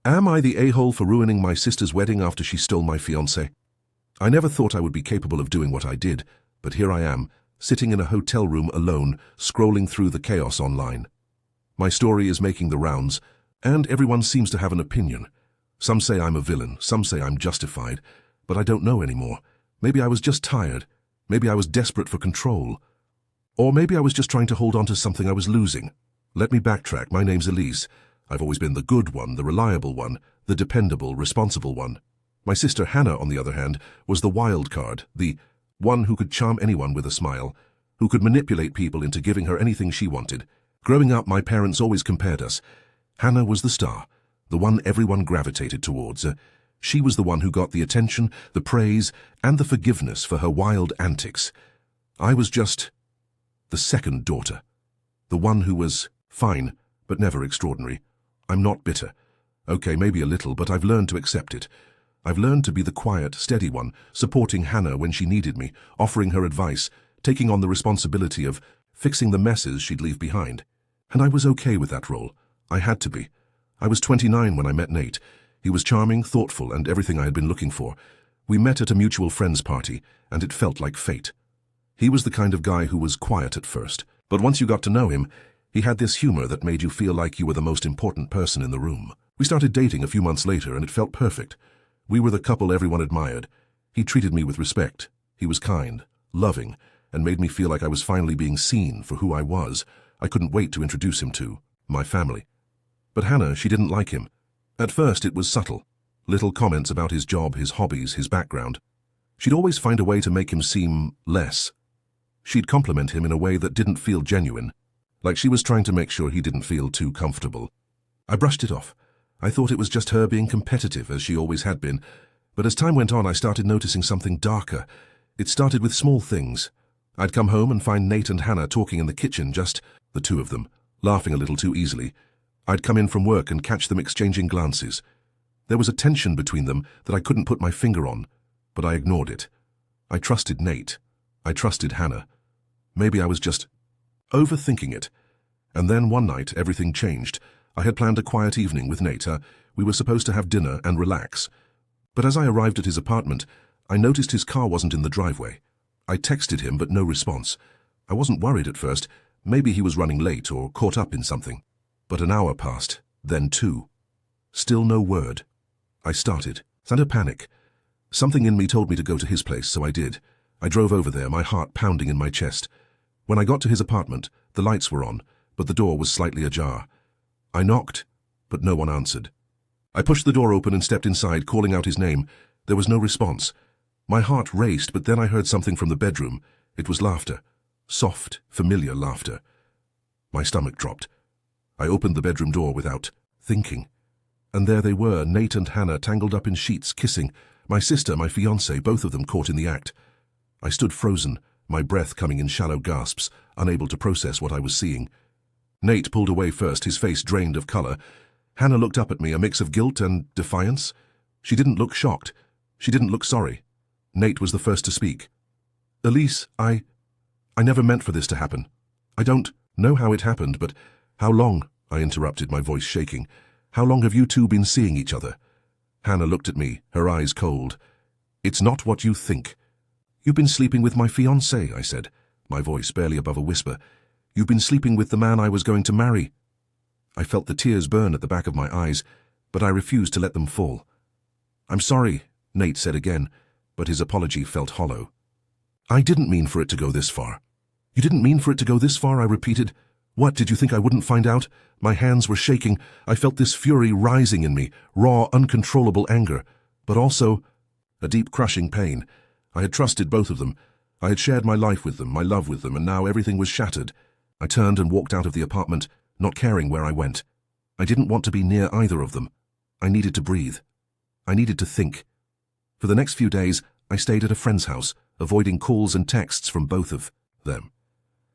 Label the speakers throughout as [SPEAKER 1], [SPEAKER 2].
[SPEAKER 1] Am I the a-hole for ruining my sister's wedding after she stole my fiancé? I never thought I would be capable of doing what I did, but here I am, sitting in a hotel room alone, scrolling through the chaos online. My story is making the rounds, and everyone seems to have an opinion. Some say I'm a villain, some say I'm justified, but I don't know anymore. Maybe I was just tired. Maybe I was desperate for control. Or maybe I was just trying to hold on to something I was losing. Let me backtrack. My name's Elise. I've always been the good one, the reliable one, the dependable, responsible one. My sister Hannah, on the other hand, was the wild card, the one who could charm anyone with a smile, who could manipulate people into giving her anything she wanted. Growing up, my parents always compared us. Hannah was the star, the one everyone gravitated towards. She was the one who got the attention, the praise, and the forgiveness for her wild antics. I was just the second daughter, the one who was fine, but never extraordinary. I'm not bitter. Okay, maybe a little, but I've learned to accept it. I've learned to be the quiet, steady one, supporting Hannah when she needed me, offering her advice, taking on the responsibility of fixing the messes she'd leave behind. And I was okay with that role. I had to be. I was 29 when I met Nate. He was charming, thoughtful, and everything I had been looking for. We met at a mutual friends party, and it felt like fate. He was the kind of guy who was quiet at first, but once you got to know him, he had this humor that made you feel like you were the most important person in the room. We started dating a few months later, and it felt perfect. We were the couple everyone admired. He treated me with respect. He was kind, loving, and made me feel like I was finally being seen for who I was. I couldn't wait to introduce him to my family. But Hannah, she didn't like him. At first, it was subtle. Little comments about his job, his hobbies, his background. She'd always find a way to make him seem less. She'd compliment him in a way that didn't feel genuine, like she was trying to make sure he didn't feel too comfortable. I brushed it off. I thought it was just her being competitive, as she always had been. But as time went on, I started noticing something darker. It started with small things. I'd come home and find Nate and Hannah talking in the kitchen, just the two of them, laughing a little too easily. I'd come in from work and catch them exchanging glances. There was a tension between them that I couldn't put my finger on, but I ignored it. I trusted Nate. I trusted Hannah. Maybe I was just overthinking it. And then one night, everything changed. I had planned a quiet evening with Nate. We were supposed to have dinner and relax. But as I arrived at his apartment, I noticed his car wasn't in the driveway. I texted him, but no response. I wasn't worried at first. Maybe he was running late or caught up in something. But an hour passed, then 2. Still no word. I started to panic. Something in me told me to go to his place, so I did. I drove over there, my heart pounding in my chest. When I got to his apartment, the lights were on, but the door was slightly ajar. I knocked, but no one answered. I pushed the door open and stepped inside, calling out his name. There was no response. My heart raced, but then I heard something from the bedroom. It was laughter. Soft, familiar laughter. My stomach dropped. I opened the bedroom door without thinking. And there they were, Nate and Hannah tangled up in sheets, kissing. My sister, my fiancé, both of them caught in the act. I stood frozen, my breath coming in shallow gasps, unable to process what I was seeing. Nate pulled away first, his face drained of color. Hannah looked up at me, a mix of guilt and defiance. She didn't look shocked. She didn't look sorry. Nate was the first to speak. Elise, I never meant for this to happen. I don't know how it happened, but how long? I interrupted, my voice shaking. How long have you two been seeing each other? Hannah looked at me, her eyes cold. It's not what you think. You've been sleeping with my fiancé, I said, my voice barely above a whisper. You've been sleeping with the man I was going to marry. I felt the tears burn at the back of my eyes, but I refused to let them fall. I'm sorry, Nate said again, but his apology felt hollow. I didn't mean for it to go this far. You didn't mean for it to go this far, I repeated. What, did you think I wouldn't find out? My hands were shaking. I felt this fury rising in me, raw, uncontrollable anger, but also a deep crushing pain. I had trusted both of them. I had shared my life with them, my love with them, and now everything was shattered. I turned and walked out of the apartment, not caring where I went. I didn't want to be near either of them. I needed to breathe. I needed to think. For the next few days, I stayed at a friend's house, avoiding calls and texts from both of them.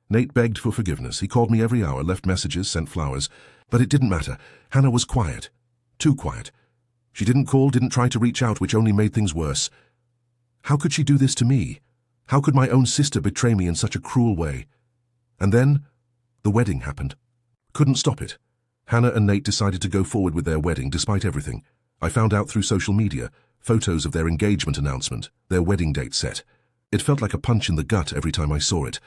[SPEAKER 1] Nate begged for forgiveness. He called me every hour, left messages, sent flowers. But it didn't matter. Hannah was quiet. Too quiet. She didn't call, didn't try to reach out, which only made things worse. How could she do this to me? How could my own sister betray me in such a cruel way? And then, the wedding happened. Couldn't stop it. Hannah and Nate decided to go forward with their wedding despite everything. I found out through social media, photos of their engagement announcement, their wedding date set. It felt like a punch in the gut every time I saw it.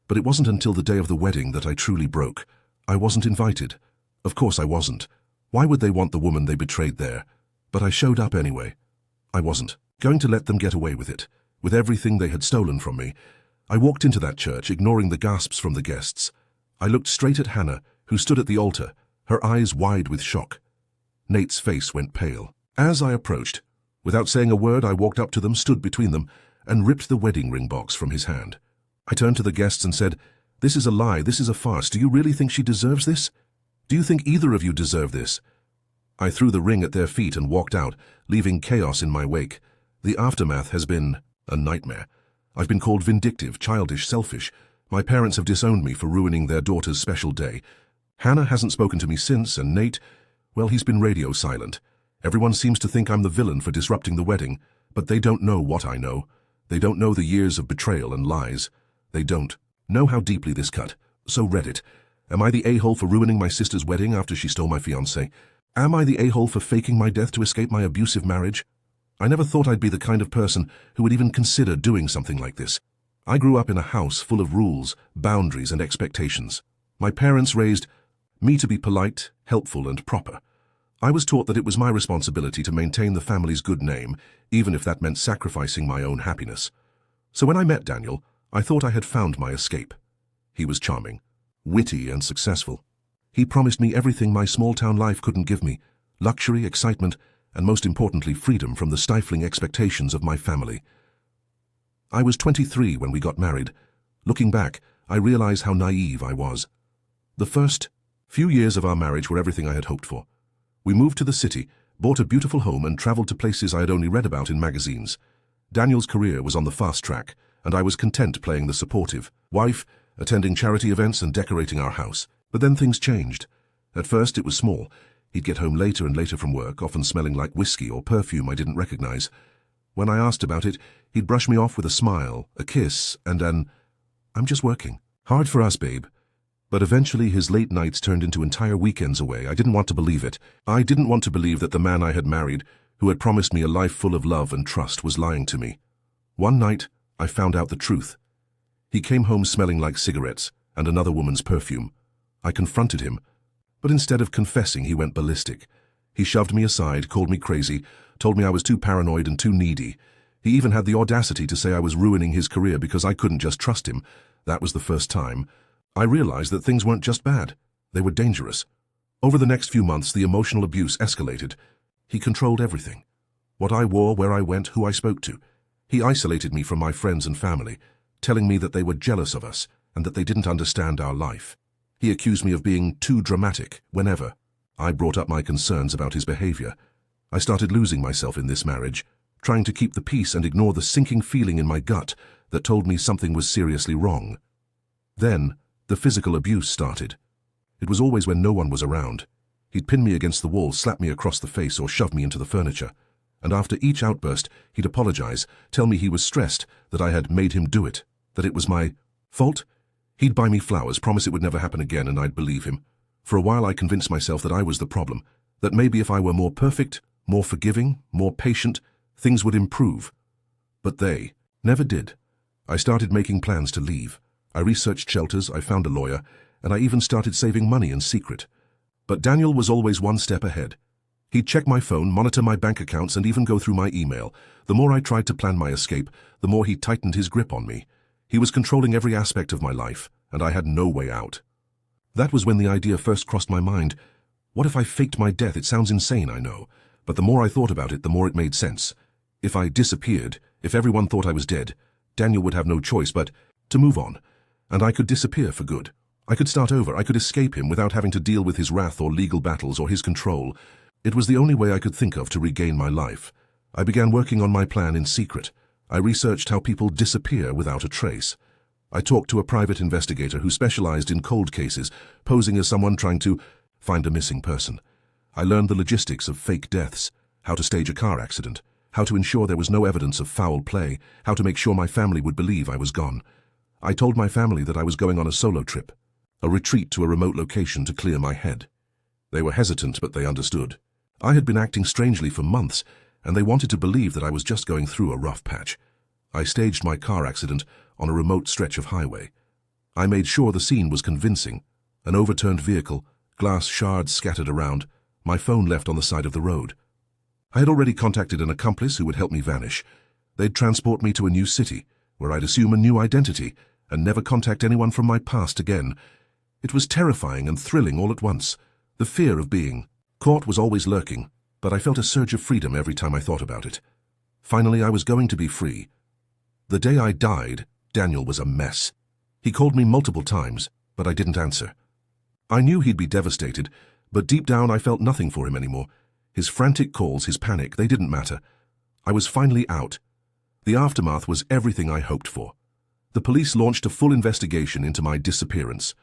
[SPEAKER 1] But it wasn't until the day of the wedding that I truly broke. I wasn't invited. Of course I wasn't. Why would they want the woman they betrayed there? But I showed up anyway. I wasn't going to let them get away with it, with everything they had stolen from me. I walked into that church, ignoring the gasps from the guests. I looked straight at Hannah, who stood at the altar, her eyes wide with shock. Nate's face went pale. As I approached, without saying a word, I walked up to them, stood between them, and ripped the wedding ring box from his hand. I turned to the guests and said, "This is a lie, this is a farce. Do you really think she deserves this? Do you think either of you deserve this?" I threw the ring at their feet and walked out, leaving chaos in my wake. The aftermath has been a nightmare. I've been called vindictive, childish, selfish. My parents have disowned me for ruining their daughter's special day. Hannah hasn't spoken to me since, and Nate, well, he's been radio silent. Everyone seems to think I'm the villain for disrupting the wedding, but they don't know what I know. They don't know the years of betrayal and lies. They don't know how deeply this cut. So Reddit, am I the a-hole for ruining my sister's wedding after she stole my fiancé? Am I the a-hole for faking my death to escape my abusive marriage? I never thought I'd be the kind of person who would even consider doing something like this. I grew up in a house full of rules, boundaries, and expectations. My parents raised me to be polite, helpful, and proper. I was taught that it was my responsibility to maintain the family's good name, even if that meant sacrificing my own happiness. So when I met Daniel, I thought I had found my escape. He was charming, witty, and successful. He promised me everything my small-town life couldn't give me: luxury, excitement, and most importantly, freedom from the stifling expectations of my family. I was 23 when we got married. Looking back, I realize how naive I was. The first few years of our marriage were everything I had hoped for. We moved to the city, bought a beautiful home, and traveled to places I had only read about in magazines. Daniel's career was on the fast track, and I was content playing the supportive wife, attending charity events and decorating our house. But then things changed. At first it was small. He'd get home later and later from work, often smelling like whiskey or perfume I didn't recognize. When I asked about it, he'd brush me off with a smile, a kiss, and an, "I'm just working." Hard for us, babe. But eventually his late nights turned into entire weekends away. I didn't want to believe it. I didn't want to believe that the man I had married, who had promised me a life full of love and trust, was lying to me. One night, I found out the truth. He came home smelling like cigarettes and another woman's perfume. I confronted him, but instead of confessing, he went ballistic. He shoved me aside, called me crazy, told me I was too paranoid and too needy. He even had the audacity to say I was ruining his career because I couldn't just trust him. That was the first time I realized that things weren't just bad, they were dangerous. Over the next few months, the emotional abuse escalated. He controlled everything: what I wore, where I went, who I spoke to. He isolated me from my friends and family, telling me that they were jealous of us and that they didn't understand our life. He accused me of being too dramatic whenever I brought up my concerns about his behavior. I started losing myself in this marriage, trying to keep the peace and ignore the sinking feeling in my gut that told me something was seriously wrong. Then, the physical abuse started. It was always when no one was around. He'd pin me against the wall, slap me across the face, or shove me into the furniture. And after each outburst, he'd apologize, tell me he was stressed, that I had made him do it, that it was my fault. He'd buy me flowers, promise it would never happen again, and I'd believe him. For a while I convinced myself that I was the problem, that maybe if I were more perfect, more forgiving, more patient, things would improve. But they never did. I started making plans to leave. I researched shelters, I found a lawyer, and I even started saving money in secret. But Daniel was always one step ahead. He'd check my phone, monitor my bank accounts, and even go through my email. The more I tried to plan my escape, the more he tightened his grip on me. He was controlling every aspect of my life, and I had no way out. That was when the idea first crossed my mind. What if I faked my death? It sounds insane, I know, but the more I thought about it, the more it made sense. If I disappeared, if everyone thought I was dead, Daniel would have no choice but to move on, and I could disappear for good. I could start over, I could escape him without having to deal with his wrath or legal battles or his control. It was the only way I could think of to regain my life. I began working on my plan in secret. I researched how people disappear without a trace. I talked to a private investigator who specialized in cold cases, posing as someone trying to find a missing person. I learned the logistics of fake deaths, how to stage a car accident, how to ensure there was no evidence of foul play, how to make sure my family would believe I was gone. I told my family that I was going on a solo trip, a retreat to a remote location to clear my head. They were hesitant, but they understood. I had been acting strangely for months, and they wanted to believe that I was just going through a rough patch. I staged my car accident on a remote stretch of highway. I made sure the scene was convincing. An overturned vehicle, glass shards scattered around, my phone left on the side of the road. I had already contacted an accomplice who would help me vanish. They'd transport me to a new city, where I'd assume a new identity and never contact anyone from my past again. It was terrifying and thrilling all at once. The fear of being caught was always lurking, but I felt a surge of freedom every time I thought about it. Finally, I was going to be free. The day I died, Daniel was a mess. He called me multiple times, but I didn't answer. I knew he'd be devastated, but deep down I felt nothing for him anymore. His frantic calls, his panic, they didn't matter. I was finally out. The aftermath was everything I hoped for. The police launched a full investigation into my disappearance.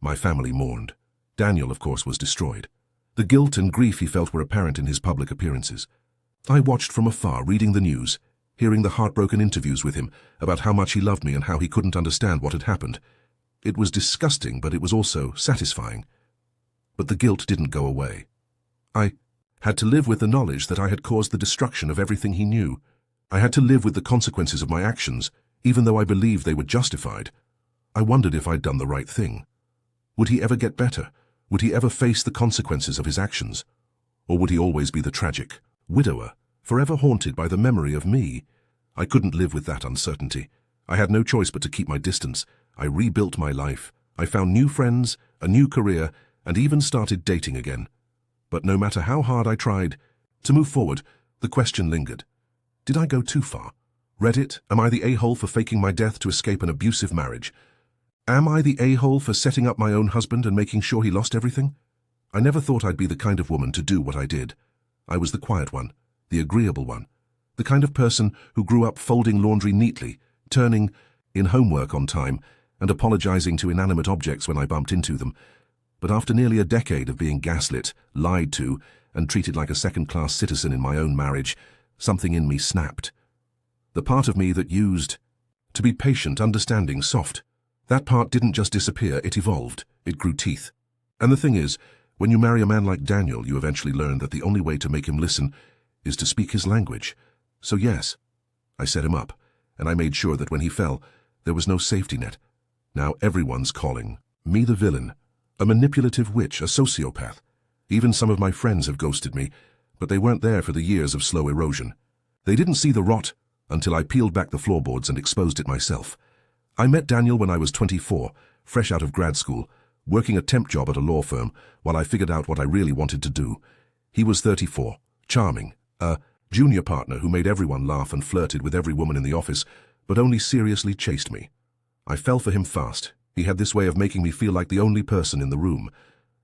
[SPEAKER 1] My family mourned. Daniel, of course, was destroyed. The guilt and grief he felt were apparent in his public appearances. I watched from afar, reading the news, hearing the heartbroken interviews with him about how much he loved me and how he couldn't understand what had happened. It was disgusting, but it was also satisfying. But the guilt didn't go away. I had to live with the knowledge that I had caused the destruction of everything he knew. I had to live with the consequences of my actions, even though I believed they were justified. I wondered if I'd done the right thing. Would he ever get better? Would he ever face the consequences of his actions? Or would he always be the tragic widower, forever haunted by the memory of me? I couldn't live with that uncertainty. I had no choice but to keep my distance. I rebuilt my life. I found new friends, a new career, and even started dating again. But no matter how hard I tried to move forward, the question lingered. Did I go too far? Reddit, am I the a-hole for faking my death to escape an abusive marriage? Am I the a-hole for setting up my own husband and making sure he lost everything? I never thought I'd be the kind of woman to do what I did. I was the quiet one, the agreeable one, the kind of person who grew up folding laundry neatly, turning in homework on time, and apologizing to inanimate objects when I bumped into them. But after nearly a decade of being gaslit, lied to, and treated like a second-class citizen in my own marriage, something in me snapped. The part of me that used to be patient, understanding, soft, that part didn't just disappear, it evolved, it grew teeth. And the thing is, when you marry a man like Daniel, you eventually learn that the only way to make him listen is to speak his language. So yes, I set him up, and I made sure that when he fell, there was no safety net. Now everyone's calling me the villain, a manipulative witch, a sociopath. Even some of my friends have ghosted me, but they weren't there for the years of slow erosion. They didn't see the rot until I peeled back the floorboards and exposed it myself. I met Daniel when I was 24, fresh out of grad school, working a temp job at a law firm while I figured out what I really wanted to do. He was 34, charming, a junior partner who made everyone laugh and flirted with every woman in the office, but only seriously chased me. I fell for him fast. He had this way of making me feel like the only person in the room.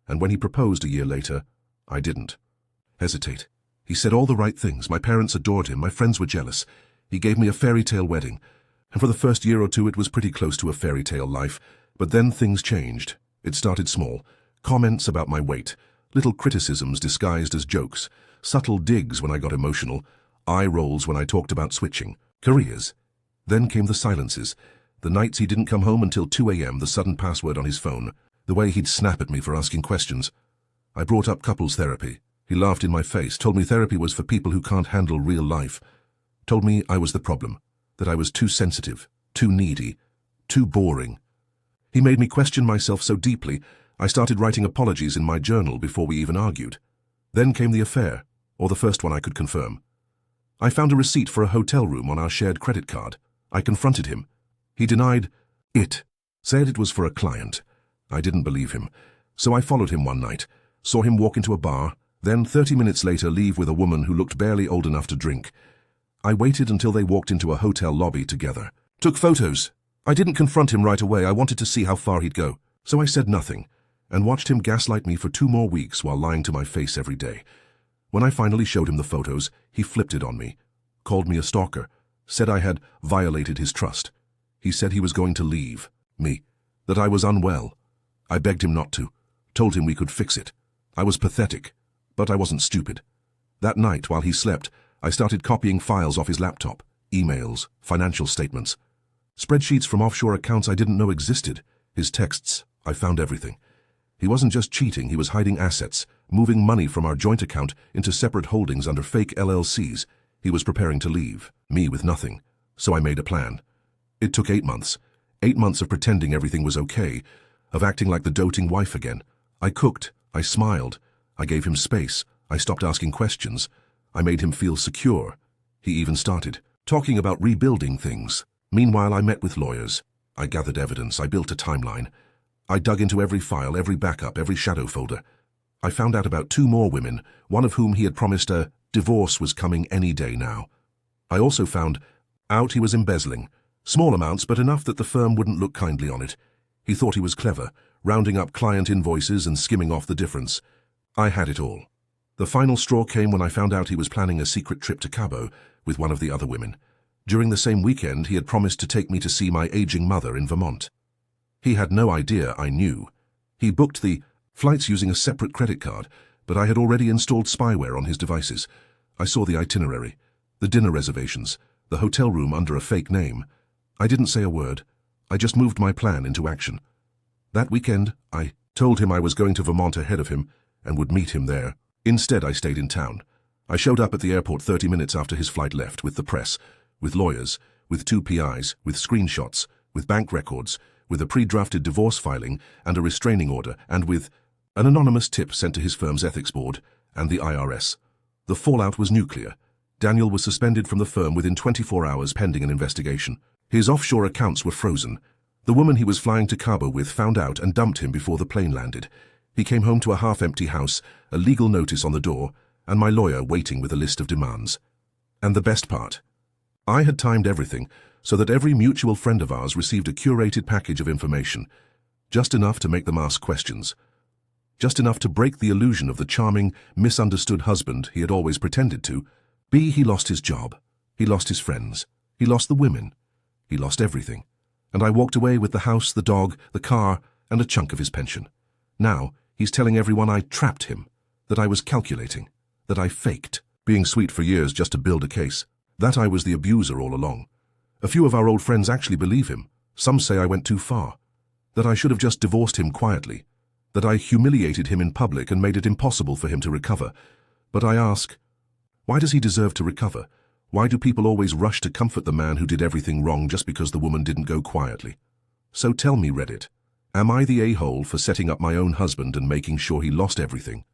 [SPEAKER 1] And when he proposed a year later, I didn't hesitate. He said all the right things. My parents adored him. My friends were jealous. He gave me a fairy tale wedding. And for the first year or two, it was pretty close to a fairy tale life. But then things changed. It started small. Comments about my weight, little criticisms disguised as jokes, subtle digs when I got emotional, eye rolls when I talked about switching careers. Then came the silences. The nights he didn't come home until 2 a.m., the sudden password on his phone, the way he'd snap at me for asking questions. I brought up couples therapy. He laughed in my face, told me therapy was for people who can't handle real life. Told me I was the problem, that I was too sensitive, too needy, too boring. He made me question myself so deeply, I started writing apologies in my journal before we even argued. Then came the affair, or the first one I could confirm. I found a receipt for a hotel room on our shared credit card. I confronted him. He denied it, said it was for a client. I didn't believe him, so I followed him one night, saw him walk into a bar, then 30 minutes later leave with a woman who looked barely old enough to drink. I waited until they walked into a hotel lobby together. Took photos. I didn't confront him right away. I wanted to see how far he'd go. So I said nothing, and watched him gaslight me for 2 more weeks while lying to my face every day. When I finally showed him the photos, he flipped it on me, called me a stalker, said I had violated his trust. He said he was going to leave me, that I was unwell. I begged him not to, told him we could fix it. I was pathetic, but I wasn't stupid. That night, while he slept, I started copying files off his laptop, emails, financial statements, spreadsheets from offshore accounts I didn't know existed, his texts. I found everything. He wasn't just cheating, he was hiding assets, moving money from our joint account into separate holdings under fake LLCs. He was preparing to leave, me with nothing. So I made a plan. It took 8 months. 8 months of pretending everything was okay, of acting like the doting wife again. I cooked, I smiled, I gave him space, I stopped asking questions. I made him feel secure. He even started talking about rebuilding things. Meanwhile, I met with lawyers. I gathered evidence, I built a timeline. I dug into every file, every backup, every shadow folder. I found out about 2 more women, one of whom he had promised a divorce was coming any day now. I also found out he was embezzling. Small amounts, but enough that the firm wouldn't look kindly on it. He thought he was clever, rounding up client invoices and skimming off the difference. I had it all. The final straw came when I found out he was planning a secret trip to Cabo with one of the other women. During the same weekend, he had promised to take me to see my aging mother in Vermont. He had no idea I knew. He booked the flights using a separate credit card, but I had already installed spyware on his devices. I saw the itinerary, the dinner reservations, the hotel room under a fake name. I didn't say a word. I just moved my plan into action. That weekend, I told him I was going to Vermont ahead of him and would meet him there. Instead, I stayed in town. I showed up at the airport 30 minutes after his flight left, with the press, with lawyers, with 2 PIs, with screenshots, with bank records, with a pre-drafted divorce filing and a restraining order, and with an anonymous tip sent to his firm's ethics board and the IRS. The fallout was nuclear. Daniel was suspended from the firm within 24 hours pending an investigation. His offshore accounts were frozen. The woman he was flying to Cabo with found out and dumped him before the plane landed. He came home to a half-empty house, a legal notice on the door, and my lawyer waiting with a list of demands. And the best part, I had timed everything so that every mutual friend of ours received a curated package of information, just enough to make them ask questions, just enough to break the illusion of the charming, misunderstood husband he had always pretended to. He lost his job, he lost his friends, he lost the women, he lost everything. And I walked away with the house, the dog, the car, and a chunk of his pension. Now, he's telling everyone I trapped him, that I was calculating, that I faked, being sweet for years just to build a case, that I was the abuser all along. A few of our old friends actually believe him. Some say I went too far, that I should have just divorced him quietly, that I humiliated him in public and made it impossible for him to recover. But I ask, why does he deserve to recover? Why do people always rush to comfort the man who did everything wrong just because the woman didn't go quietly? So tell me, Reddit, am I the a-hole for setting up my own husband and making sure he lost everything?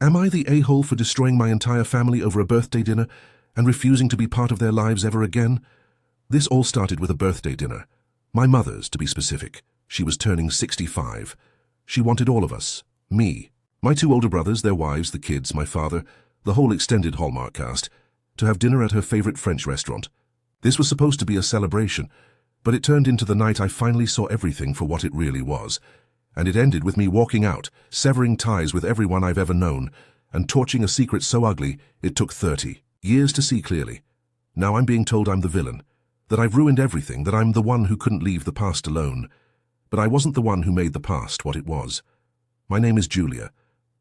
[SPEAKER 1] Am I the a-hole for destroying my entire family over a birthday dinner and refusing to be part of their lives ever again? This all started with a birthday dinner. My mother's, to be specific. She was turning 65. She wanted all of us, me, my 2 older brothers, their wives, the kids, my father, the whole extended Hallmark cast, to have dinner at her favorite French restaurant. This was supposed to be a celebration, but it turned into the night I finally saw everything for what it really was. And it ended with me walking out, severing ties with everyone I've ever known, and torching a secret so ugly it took 30 years to see clearly. Now I'm being told I'm the villain, that I've ruined everything, that I'm the one who couldn't leave the past alone. But I wasn't the one who made the past what it was. My name is Julia.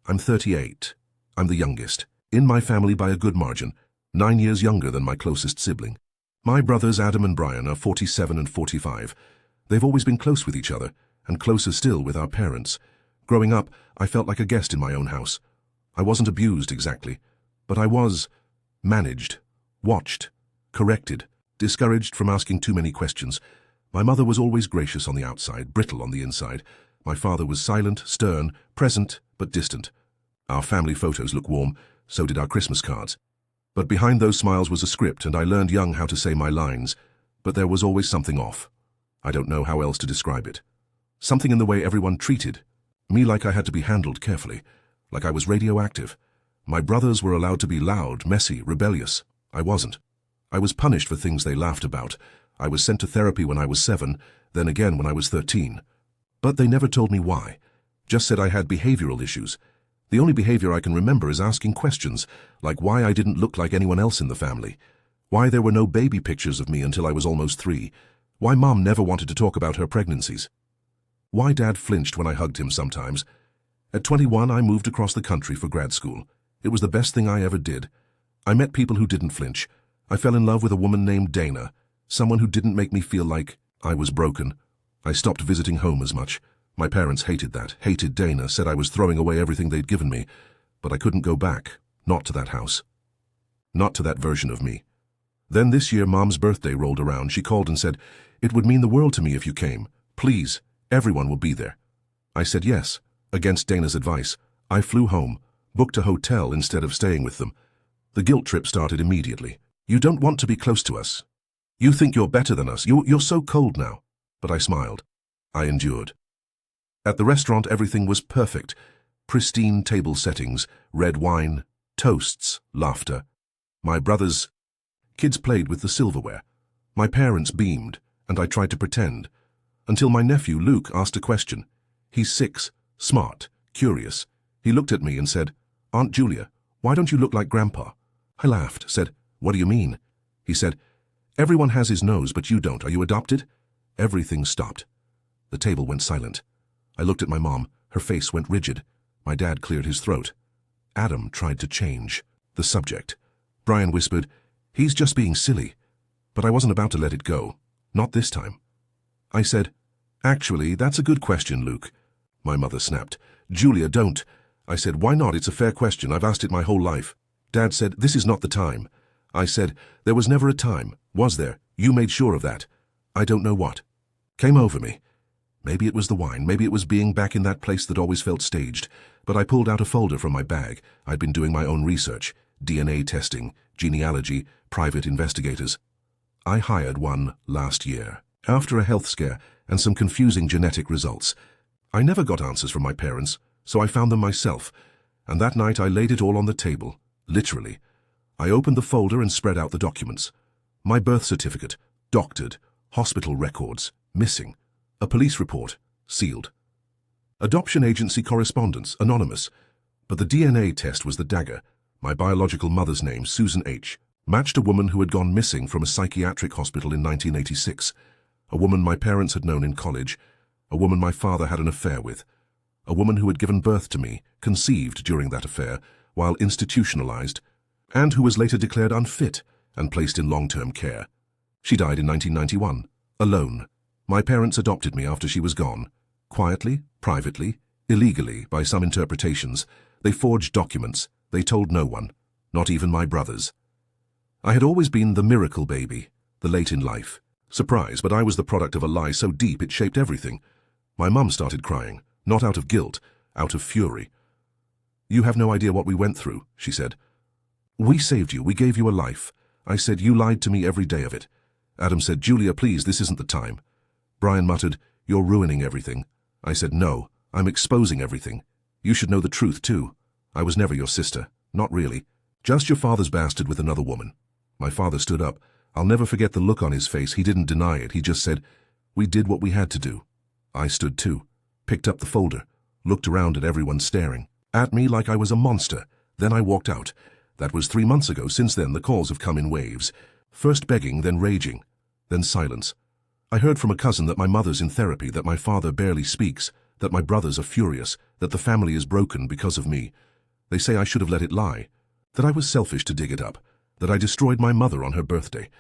[SPEAKER 1] I'm 38. I'm the youngest, in my family by a good margin, 9 years younger than my closest sibling. My brothers Adam and Brian are 47 and 45. They've always been close with each other, and closer still with our parents. Growing up, I felt like a guest in my own house. I wasn't abused exactly, but I was managed, watched, corrected, discouraged from asking too many questions. My mother was always gracious on the outside, brittle on the inside. My father was silent, stern, present, but distant. Our family photos look warm, so did our Christmas cards. But behind those smiles was a script, and I learned young how to say my lines. But there was always something off. I don't know how else to describe it. Something in the way everyone treated me, like I had to be handled carefully, like I was radioactive. My brothers were allowed to be loud, messy, rebellious. I wasn't. I was punished for things they laughed about. I was sent to therapy when I was 7, then again when I was 13. But they never told me why. Just said I had behavioral issues. The only behavior I can remember is asking questions, like why I didn't look like anyone else in the family, why there were no baby pictures of me until I was almost 3, why Mom never wanted to talk about her pregnancies, why Dad flinched when I hugged him sometimes. At 21, I moved across the country for grad school. It was the best thing I ever did. I met people who didn't flinch. I fell in love with a woman named Dana, someone who didn't make me feel like I was broken. I stopped visiting home as much. My parents hated that, hated Dana, said I was throwing away everything they'd given me, but I couldn't go back, not to that house. Not to that version of me. Then this year Mom's birthday rolled around. She called and said, "It would mean the world to me if you came. Please, everyone will be there." I said yes, against Dana's advice. I flew home, booked a hotel instead of staying with them. The guilt trip started immediately. "You don't want to be close to us. You think you're better than us. You're so cold now." But I smiled. I endured. At the restaurant, everything was perfect. Pristine table settings, red wine, toasts, laughter. My brothers' kids played with the silverware. My parents beamed, and I tried to pretend, until my nephew Luke asked a question. He's 6, smart, curious. He looked at me and said, "Aunt Julia, why don't you look like Grandpa?" I laughed, said, "What do you mean?" He said, "Everyone has his nose, but you don't. Are you adopted?" Everything stopped. The table went silent. I looked at my mom. Her face went rigid. My dad cleared his throat. Adam tried to change the subject. Brian whispered, "He's just being silly." But I wasn't about to let it go. Not this time. I said, "Actually, that's a good question, Luke." My mother snapped, "Julia, don't." I said, "Why not? It's a fair question. I've asked it my whole life." Dad said, "This is not the time." I said, "There was never a time, was there? You made sure of that." I don't know what came over me. Maybe it was the wine, maybe it was being back in that place that always felt staged, but I pulled out a folder from my bag. I'd been doing my own research, DNA testing, genealogy, private investigators. I hired one last year, after a health scare and some confusing genetic results. I never got answers from my parents, so I found them myself, and that night I laid it all on the table, literally. I opened the folder and spread out the documents. My birth certificate, doctored, hospital records, missing. A police report, sealed. Adoption agency correspondence, anonymous. But the DNA test was the dagger. My biological mother's name, Susan H., matched a woman who had gone missing from a psychiatric hospital in 1986. A woman my parents had known in college. A woman my father had an affair with. A woman who had given birth to me, conceived during that affair, while institutionalized, and who was later declared unfit and placed in long-term care. She died in 1991, alone. My parents adopted me after she was gone. Quietly, privately, illegally, by some interpretations. They forged documents. They told no one, not even my brothers. I had always been the miracle baby, the late in life. Surprise, but I was the product of a lie so deep it shaped everything. My mum started crying, not out of guilt, out of fury. "You have no idea what we went through," she said. "We saved you, we gave you a life." I said, "You lied to me every day of it." Adam said, "Julia, please, this isn't the time." Brian muttered, "You're ruining everything." I said, "No, I'm exposing everything. You should know the truth, too. I was never your sister. Not really. Just your father's bastard with another woman." My father stood up. I'll never forget the look on his face. He didn't deny it. He just said, "We did what we had to do." I stood too, picked up the folder, looked around at everyone staring at me like I was a monster. Then I walked out. That was 3 months ago. Since then, the calls have come in waves. First begging, then raging, then silence. I heard from a cousin that my mother's in therapy, that my father barely speaks, that my brothers are furious, that the family is broken because of me. They say I should have let it lie, that I was selfish to dig it up, that I destroyed my mother on her birthday,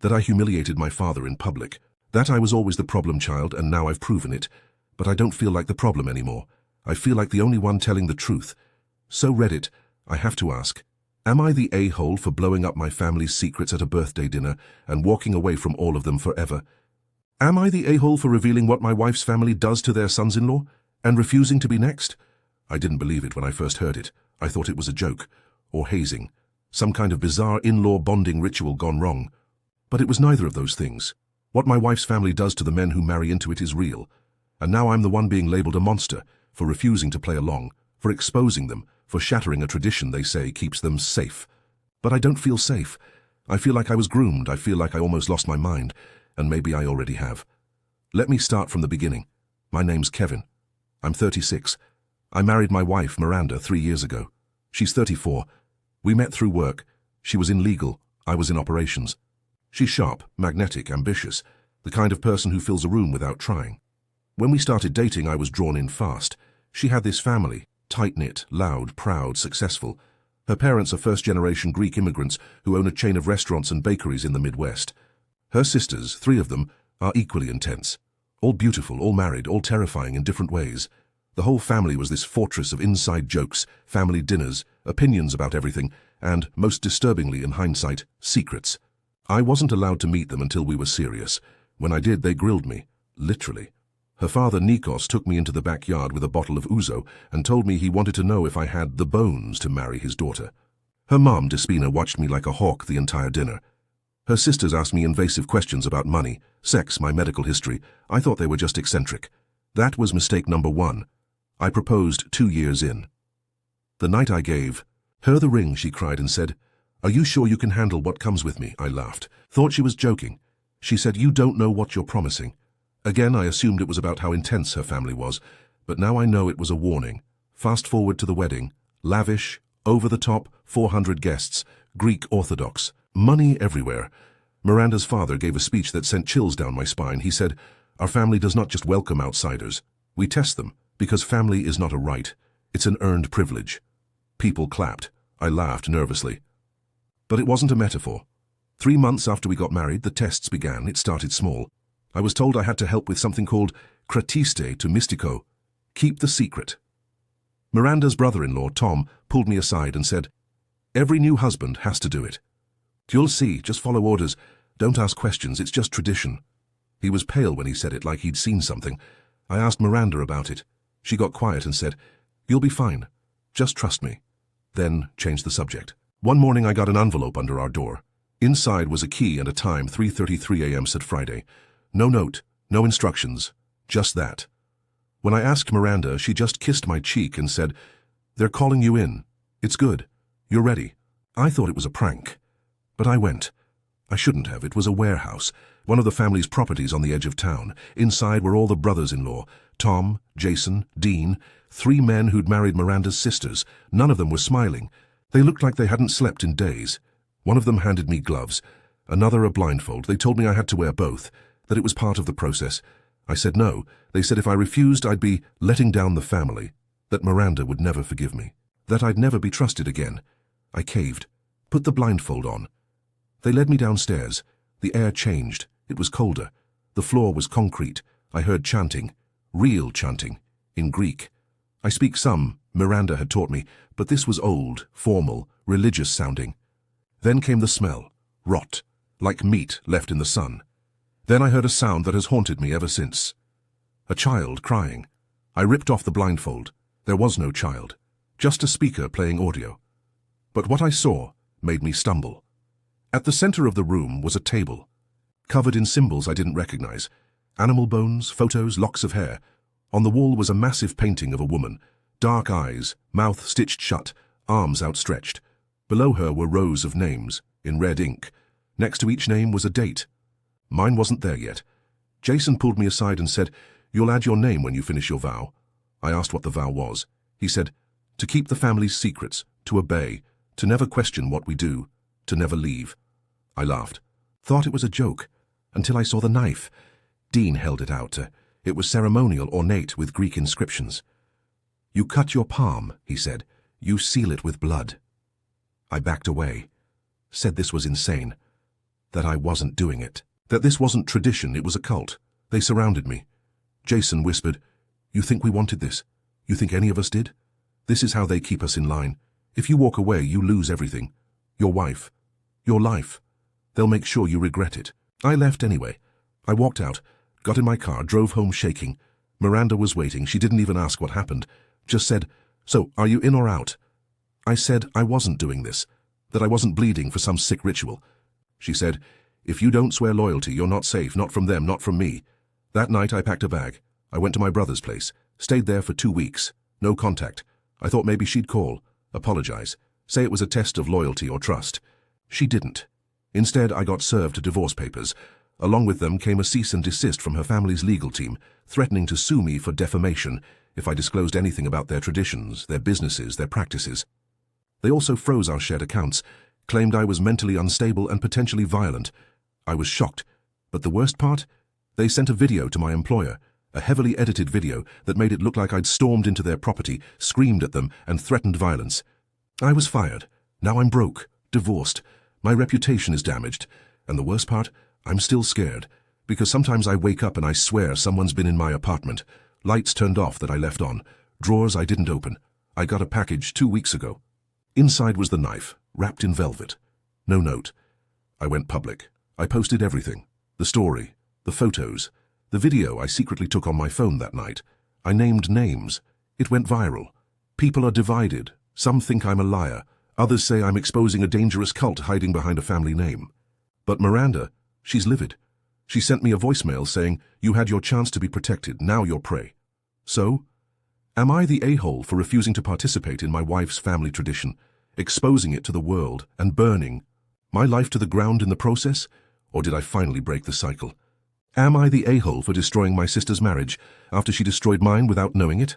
[SPEAKER 1] that I humiliated my father in public, that I was always the problem child and now I've proven it. But I don't feel like the problem anymore. I feel like the only one telling the truth. So Reddit, I have to ask, am I the a-hole for blowing up my family's secrets at a birthday dinner and walking away from all of them forever? Am I the a-hole for revealing what my wife's family does to their sons-in-law and refusing to be next? I didn't believe it when I first heard it. I thought it was a joke, or hazing, some kind of bizarre in-law bonding ritual gone wrong. But it was neither of those things. What my wife's family does to the men who marry into it is real. And now I'm the one being labeled a monster for refusing to play along, for exposing them, for shattering a tradition they say keeps them safe. But I don't feel safe. I feel like I was groomed. I feel like I almost lost my mind. And maybe I already have. Let me start from the beginning. My name's Kevin. I'm 36. I married my wife, Miranda, 3 years ago. She's 34. We met through work. She was in legal. I was in operations. She's sharp, magnetic, ambitious, the kind of person who fills a room without trying. When we started dating, I was drawn in fast. She had this family, tight-knit, loud, proud, successful. Her parents are first-generation Greek immigrants who own a chain of restaurants and bakeries in the Midwest. Her sisters, 3 of them, are equally intense. All beautiful, all married, all terrifying in different ways. The whole family was this fortress of inside jokes, family dinners, opinions about everything, and, most disturbingly in hindsight, secrets. I wasn't allowed to meet them until we were serious. When I did, they grilled me. Literally. Her father, Nikos, took me into the backyard with a bottle of ouzo and told me he wanted to know if I had the bones to marry his daughter. Her mom, Despina, watched me like a hawk the entire dinner. Her sisters asked me invasive questions about money, sex, my medical history. I thought they were just eccentric. That was mistake number 1. I proposed 2 years in. The night I gave her the ring, she cried and said, "Are you sure you can handle what comes with me?" I laughed. Thought she was joking. She said, "You don't know what you're promising." Again, I assumed it was about how intense her family was, but now I know it was a warning. Fast forward to the wedding. Lavish, over-the-top, 400 guests, Greek Orthodox, money everywhere. Miranda's father gave a speech that sent chills down my spine. He said, "Our family does not just welcome outsiders. We test them, because family is not a right. It's an earned privilege." People clapped. I laughed nervously. But it wasn't a metaphor. 3 months after we got married, the tests began. It started small. I was told I had to help with something called kratiste to mystico, keep the secret. Miranda's brother-in-law, Tom, pulled me aside and said, "Every new husband has to do it. You'll see, just follow orders. Don't ask questions, it's just tradition." He was pale when he said it, like he'd seen something. I asked Miranda about it. She got quiet and said, "You'll be fine. Just trust me." Then changed the subject. One morning I got an envelope under our door. Inside was a key and a time, 3:33 a.m. said Friday. No note, no instructions, just that. When I asked Miranda, she just kissed my cheek and said, "They're calling you in. It's good. You're ready." I thought it was a prank. But I went. I shouldn't have. It was a warehouse, one of the family's properties on the edge of town. Inside were all the brothers-in-law, Tom, Jason, Dean, 3 men who'd married Miranda's sisters. None of them were smiling. They looked like they hadn't slept in days. One of them handed me gloves, another a blindfold. They told me I had to wear both, that it was part of the process. I said no. They said if I refused, I'd be letting down the family, that Miranda would never forgive me, that I'd never be trusted again. I caved, put the blindfold on. They led me downstairs. The air changed. It was colder. The floor was concrete. I heard chanting, real chanting, in Greek. I speak some, Miranda had taught me, but this was old, formal, religious sounding. Then came the smell, rot, like meat left in the sun. Then I heard a sound that has haunted me ever since. A child crying. I ripped off the blindfold. There was no child, just a speaker playing audio. But what I saw made me stumble. At the center of the room was a table, covered in symbols I didn't recognize. Animal bones, photos, locks of hair. On the wall was a massive painting of a woman, dark eyes, mouth stitched shut, arms outstretched. Below her were rows of names, in red ink. Next to each name was a date. Mine wasn't there yet. Jason pulled me aside and said, "You'll add your name when you finish your vow." I asked what the vow was. He said, "To keep the family's secrets, to obey, to never question what we do, to never leave." I laughed. Thought it was a joke, until I saw the knife. Dean held it out. It was ceremonial, ornate, with Greek inscriptions. "You cut your palm," he said. "You seal it with blood." I backed away, said this was insane, that I wasn't doing it, that this wasn't tradition, it was a cult. They surrounded me. Jason whispered, "You think we wanted this? You think any of us did? This is how they keep us in line. If you walk away, you lose everything. Your wife, your life. They'll make sure you regret it." I left anyway. I walked out, got in my car, drove home shaking. Miranda was waiting. She didn't even ask what happened, just said, "So, are you in or out?" I said I wasn't doing this, that I wasn't bleeding for some sick ritual. She said, "If you don't swear loyalty, you're not safe, not from them, not from me." That night I packed a bag. I went to my brother's place, stayed there for 2 weeks. No contact. I thought maybe she'd call, apologize, say it was a test of loyalty or trust. She didn't. Instead, I got served divorce papers. Along with them came a cease and desist from her family's legal team, threatening to sue me for defamation if I disclosed anything about their traditions, their businesses, their practices. They also froze our shared accounts, claimed I was mentally unstable and potentially violent. I was shocked. But the worst part? They sent a video to my employer, a heavily edited video that made it look like I'd stormed into their property, screamed at them, and threatened violence. I was fired. Now I'm broke, divorced. My reputation is damaged. And the worst part? I'm still scared. Because sometimes I wake up and I swear someone's been in my apartment. Lights turned off that I left on. Drawers I didn't open. I got a package 2 weeks ago. Inside was the knife, wrapped in velvet. No note. I went public. I posted everything. The story, the photos, the video I secretly took on my phone that night. I named names. It went viral. People are divided. Some think I'm a liar. Others say I'm exposing a dangerous cult hiding behind a family name. But Miranda, she's livid. She sent me a voicemail saying, "You had your chance to be protected, now you're prey." So, am I the a-hole for refusing to participate in my wife's family tradition, exposing it to the world and burning my life to the ground in the process? Or did I finally break the cycle? Am I the a-hole for destroying my sister's marriage after she destroyed mine without knowing it?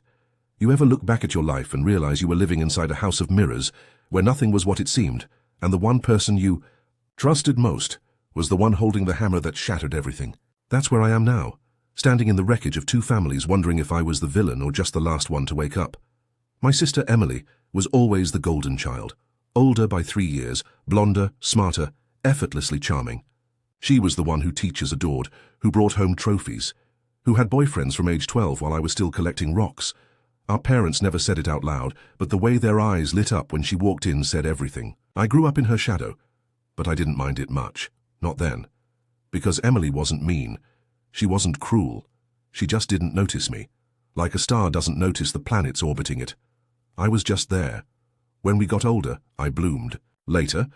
[SPEAKER 1] You ever look back at your life and realize you were living inside a house of mirrors where nothing was what it seemed, and the one person you trusted most was the one holding the hammer that shattered everything? That's where I am now, standing in the wreckage of 2 families, wondering if I was the villain or just the last one to wake up. My sister Emily was always the golden child, older by 3 years, blonder, smarter, effortlessly charming. She was the one who teachers adored, who brought home trophies, who had boyfriends from age 12 while I was still collecting rocks. Our parents never said it out loud, but the way their eyes lit up when she walked in said everything. I grew up in her shadow, but I didn't mind it much. Not then. Because Emily wasn't mean. She wasn't cruel. She just didn't notice me. Like a star doesn't notice the planets orbiting it. I was just there. When we got older, I bloomed. Later,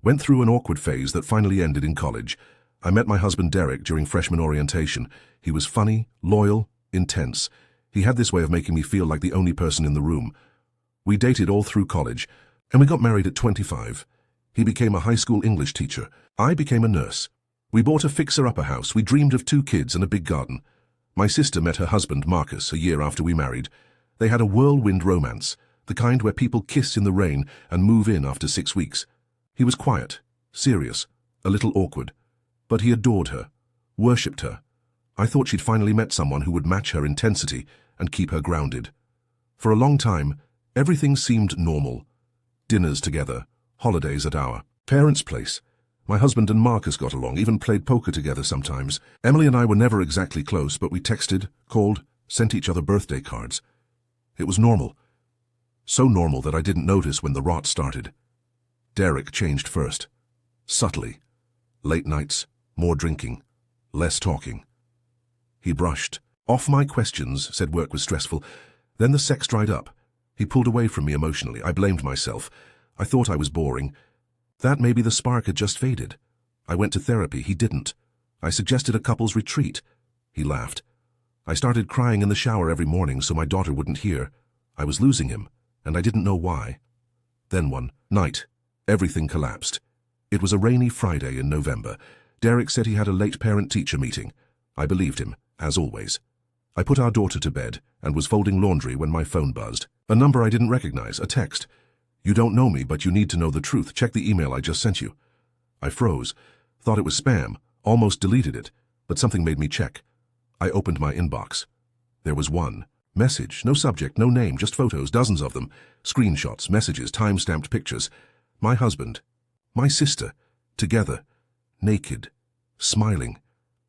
[SPEAKER 1] went through an awkward phase that finally ended in college. I met my husband Derek during freshman orientation. He was funny, loyal, intense. He had this way of making me feel like the only person in the room. We dated all through college, and we got married at 25. He became a high school English teacher. I became a nurse. We bought a fixer-upper house. We dreamed of 2 kids and a big garden. My sister met her husband Marcus a year after we married. They had a whirlwind romance, the kind where people kiss in the rain and move in after 6 weeks. He was quiet, serious, a little awkward, but he adored her, worshipped her. I thought she'd finally met someone who would match her intensity and keep her grounded. For a long time, everything seemed normal. Dinners together, holidays at our parents' place. My husband and Marcus got along, even played poker together sometimes. Emily and I were never exactly close, but we texted, called, sent each other birthday cards. It was normal. So normal that I didn't notice when the rot started. Derek changed first. Subtly. Late nights, more drinking, less talking. He brushed off my questions, said work was stressful. Then the sex dried up. He pulled away from me emotionally. I blamed myself. I thought I was boring. That maybe the spark had just faded. I went to therapy. He didn't. I suggested a couple's retreat. He laughed. I started crying in the shower every morning so my daughter wouldn't hear. I was losing him, and I didn't know why. Then one night, everything collapsed. It was a rainy Friday in November. Derek said he had a late parent-teacher meeting. I believed him, as always. I put our daughter to bed and was folding laundry when my phone buzzed. A number I didn't recognize, a text. "You don't know me, but you need to know the truth. Check the email I just sent you." I froze, thought it was spam, almost deleted it, but something made me check. I opened my inbox. There was one message, no subject, no name, just photos, dozens of them, screenshots, messages, time-stamped pictures. My husband, my sister, together, naked, smiling,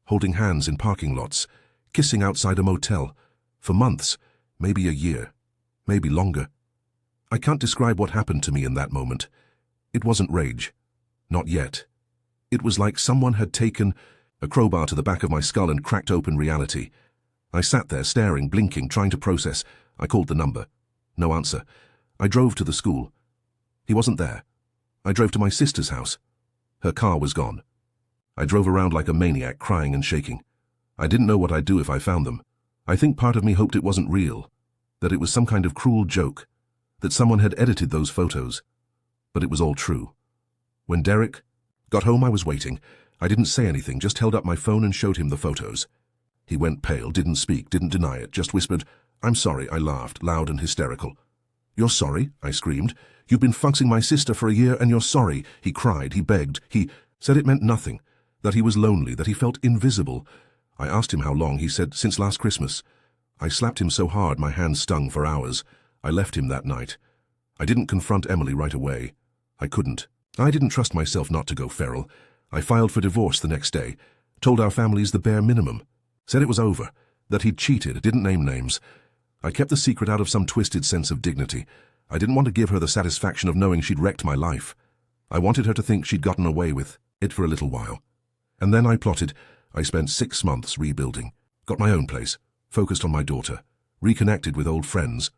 [SPEAKER 1] holding hands in parking lots, kissing outside a motel, for months, maybe a year, maybe longer. I can't describe what happened to me in that moment. It wasn't rage. Not yet. It was like someone had taken a crowbar to the back of my skull and cracked open reality. I sat there staring, blinking, trying to process. I called the number. No answer. I drove to the school. He wasn't there. I drove to my sister's house. Her car was gone. I drove around like a maniac, crying and shaking. I didn't know what I'd do if I found them. I think part of me hoped it wasn't real, that it was some kind of cruel joke, that someone had edited those photos. But it was all true. When Derek got home, I was waiting. I didn't say anything, just held up my phone and showed him the photos. He went pale, didn't speak, didn't deny it, just whispered, "I'm sorry." I laughed, loud and hysterical. "You're sorry?" I screamed. "You've been fucksing my sister for a year and you're sorry." He cried, he begged, he said it meant nothing, that he was lonely, that he felt invisible. I asked him how long. He said, "Since last Christmas." I slapped him so hard my hands stung for hours. I left him that night. I didn't confront Emily right away. I couldn't. I didn't trust myself not to go feral. I filed for divorce the next day. told our families the bare minimum, said it was over, that he'd cheated, didn't name names. I kept the secret out of some twisted sense of dignity. I didn't want to give her the satisfaction of knowing she'd wrecked my life. I wanted her to think she'd gotten away with it for a little while. And then I plotted. I spent 6 months rebuilding, got my own place, focused on my daughter, reconnected with old friends.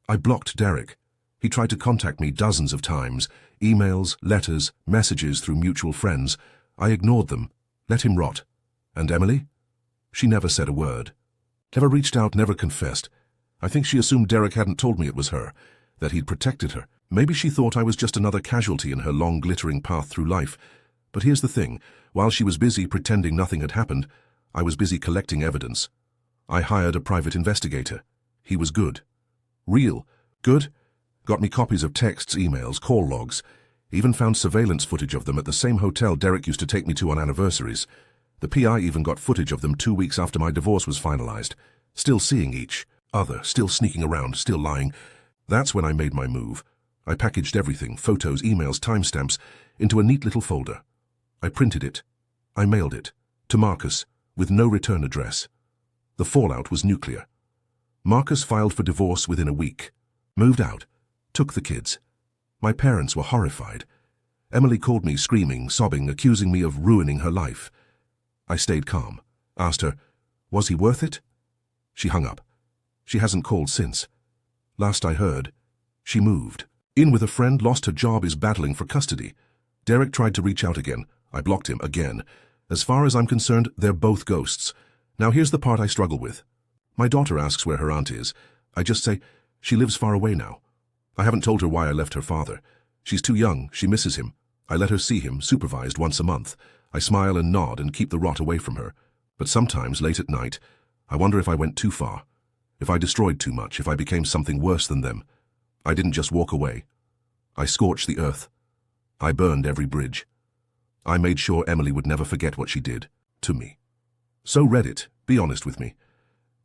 [SPEAKER 1] I blocked Derek. He tried to contact me dozens of times, emails, letters, messages through mutual friends. I ignored them, let him rot. And Emily? She never said a word. Never reached out, never confessed. I think she assumed Derek hadn't told me it was her, that he'd protected her. Maybe she thought I was just another casualty in her long, glittering path through life. But here's the thing. While she was busy pretending nothing had happened, I was busy collecting evidence. I hired a private investigator. He was good. Real. Good. Got me copies of texts, emails, call logs. Even found surveillance footage of them at the same hotel Derek used to take me to on anniversaries. The PI even got footage of them 2 weeks after my divorce was finalized. Still seeing each other, still sneaking around, still lying. That's when I made my move. I packaged everything, photos, emails, timestamps, into a neat little folder. I printed it. I mailed it. To Marcus, with no return address. The fallout was nuclear. Marcus filed for divorce within a week. Moved out. Took the kids. My parents were horrified. Emily called me screaming, sobbing, accusing me of ruining her life. I stayed calm. Asked her, was he worth it? She hung up. She hasn't called since. Last I heard, she moved. In with a friend, lost her job, is battling for custody. Derek tried to reach out again. I blocked him again. As far as I'm concerned, they're both ghosts. Now here's the part I struggle with. My daughter asks where her aunt is. I just say, she lives far away now. I haven't told her why I left her father. She's too young, she misses him. I let her see him, supervised, once a month. I smile and nod and keep the rot away from her. But sometimes, late at night, I wonder if I went too far. If I destroyed too much, if I became something worse than them. I didn't just walk away. I scorched the earth. I burned every bridge. I made sure Emily would never forget what she did to me. So Reddit, be honest with me.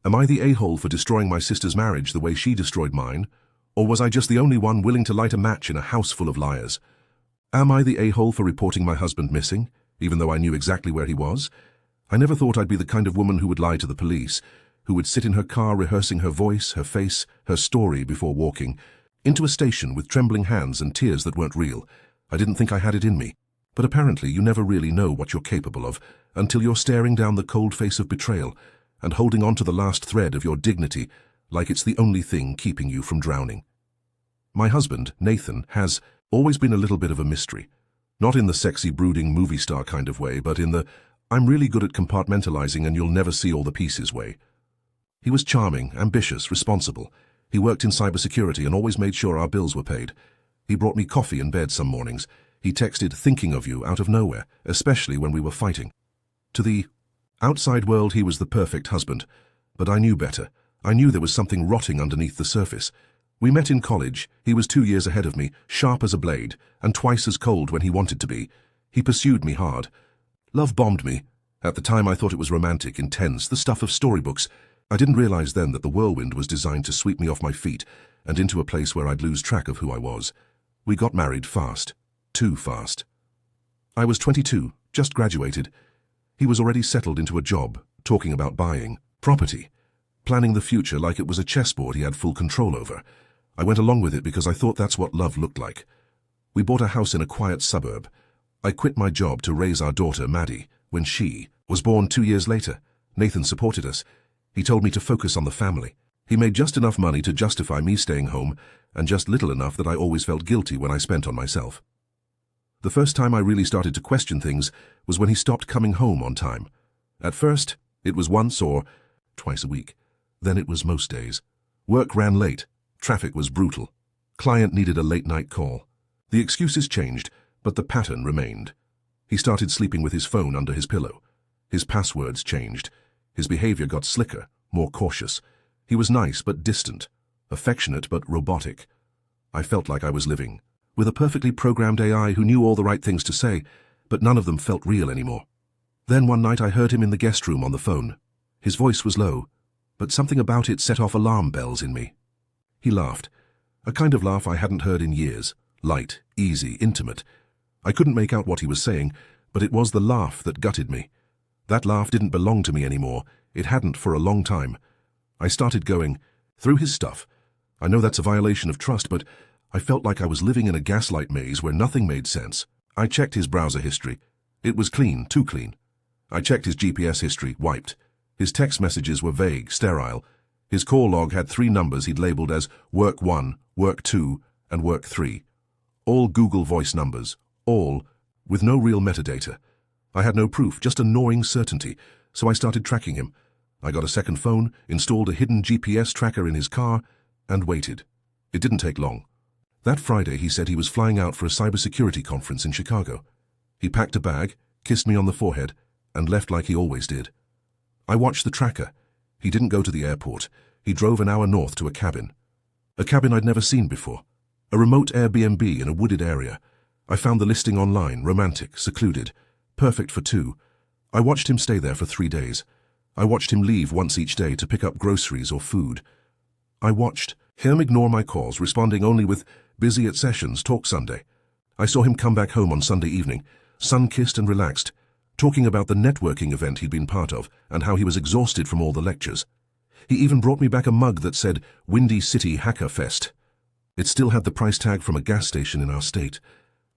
[SPEAKER 1] Am I the a-hole for destroying my sister's marriage the way she destroyed mine? Or was I just the only one willing to light a match in a house full of liars? Am I the a-hole for reporting my husband missing, even though I knew exactly where he was? I never thought I'd be the kind of woman who would lie to the police, who would sit in her car rehearsing her voice, her face, her story before walking into a station with trembling hands and tears that weren't real. I didn't think I had it in me. But apparently you never really know what you're capable of until you're staring down the cold face of betrayal and holding on to the last thread of your dignity like it's the only thing keeping you from drowning. My husband, Nathan, has always been a little bit of a mystery. Not in the sexy, brooding movie star kind of way, but in the I'm really good at compartmentalizing and you'll never see all the pieces way. He was charming, ambitious, responsible. He worked in cybersecurity and always made sure our bills were paid. He brought me coffee in bed some mornings. He texted thinking of you out of nowhere, especially when we were fighting. To the outside world, he was the perfect husband. But I knew better. I knew there was something rotting underneath the surface. We met in college. He was 2 years ahead of me, sharp as a blade, and twice as cold when he wanted to be. He pursued me hard. Love bombed me. At the time I thought it was romantic, intense, the stuff of storybooks. I didn't realize then that the whirlwind was designed to sweep me off my feet and into a place where I'd lose track of who I was. We got married fast. Too fast. I was 22, just graduated. He was already settled into a job, talking about buying property, planning the future like it was a chessboard he had full control over. I went along with it because I thought that's what love looked like. We bought a house in a quiet suburb. I quit my job to raise our daughter, Maddie, when she was born 2 years later. Nathan supported us. He told me to focus on the family. He made just enough money to justify me staying home, and just little enough that I always felt guilty when I spent on myself. The first time I really started to question things was when he stopped coming home on time. At first, it was once or twice a week. Then it was most days. Work ran late. Traffic was brutal. Client needed a late-night call. The excuses changed, but the pattern remained. He started sleeping with his phone under his pillow. His passwords changed. His behavior got slicker, more cautious. He was nice but distant, affectionate but robotic. I felt like I was living with a perfectly programmed AI who knew all the right things to say, but none of them felt real anymore. Then one night I heard him in the guest room on the phone. His voice was low, but something about it set off alarm bells in me. He laughed, a kind of laugh I hadn't heard in years, light, easy, intimate. I couldn't make out what he was saying, but it was the laugh that gutted me. That laugh didn't belong to me anymore. It hadn't for a long time. I started going through his stuff. I know that's a violation of trust, but I felt like I was living in a gaslight maze where nothing made sense. I checked his browser history. It was clean, too clean. I checked his GPS history, wiped. His text messages were vague, sterile. His call log had 3 numbers he'd labeled as Work 1, Work 2, and Work 3. All Google Voice numbers, all, with no real metadata. I had no proof, just a gnawing certainty, so I started tracking him. I got a second phone, installed a hidden GPS tracker in his car, and waited. It didn't take long. That Friday he said he was flying out for a cybersecurity conference in Chicago. He packed a bag, kissed me on the forehead, and left like he always did. I watched the tracker. He didn't go to the airport. He drove an hour north to a cabin. A cabin I'd never seen before. A remote Airbnb in a wooded area. I found the listing online, romantic, secluded, perfect for 2. I watched him stay there for 3 days. I watched him leave once each day to pick up groceries or food. I watched him ignore my calls, responding only with busy at sessions, talk Sunday. I saw him come back home on Sunday evening, sun-kissed and relaxed, talking about the networking event he'd been part of and how he was exhausted from all the lectures. He even brought me back a mug that said Windy City Hacker Fest. It still had the price tag from a gas station in our state.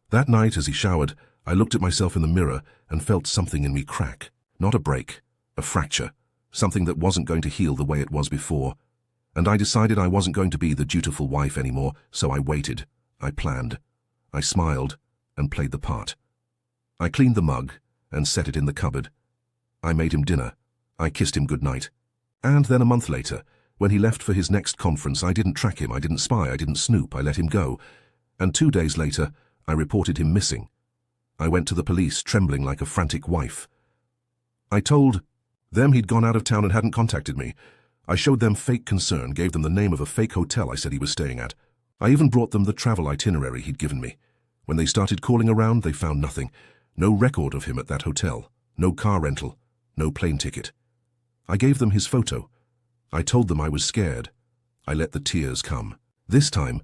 [SPEAKER 1] That night, as he showered, I looked at myself in the mirror and felt something in me crack. Not a break, a fracture, something that wasn't going to heal the way it was before. And I decided I wasn't going to be the dutiful wife anymore, so I waited. I planned. I smiled and played the part. I cleaned the mug and set it in the cupboard. I made him dinner. I kissed him goodnight. And then a month later, when he left for his next conference, I didn't track him, I didn't spy, I didn't snoop, I let him go. And 2 days later, I reported him missing. I went to the police, trembling like a frantic wife. I told them he'd gone out of town and hadn't contacted me. I showed them fake concern, gave them the name of a fake hotel I said he was staying at. I even brought them the travel itinerary he'd given me. When they started calling around, they found nothing. No record of him at that hotel. No car rental. No plane ticket. I gave them his photo. I told them I was scared. I let the tears come. This time,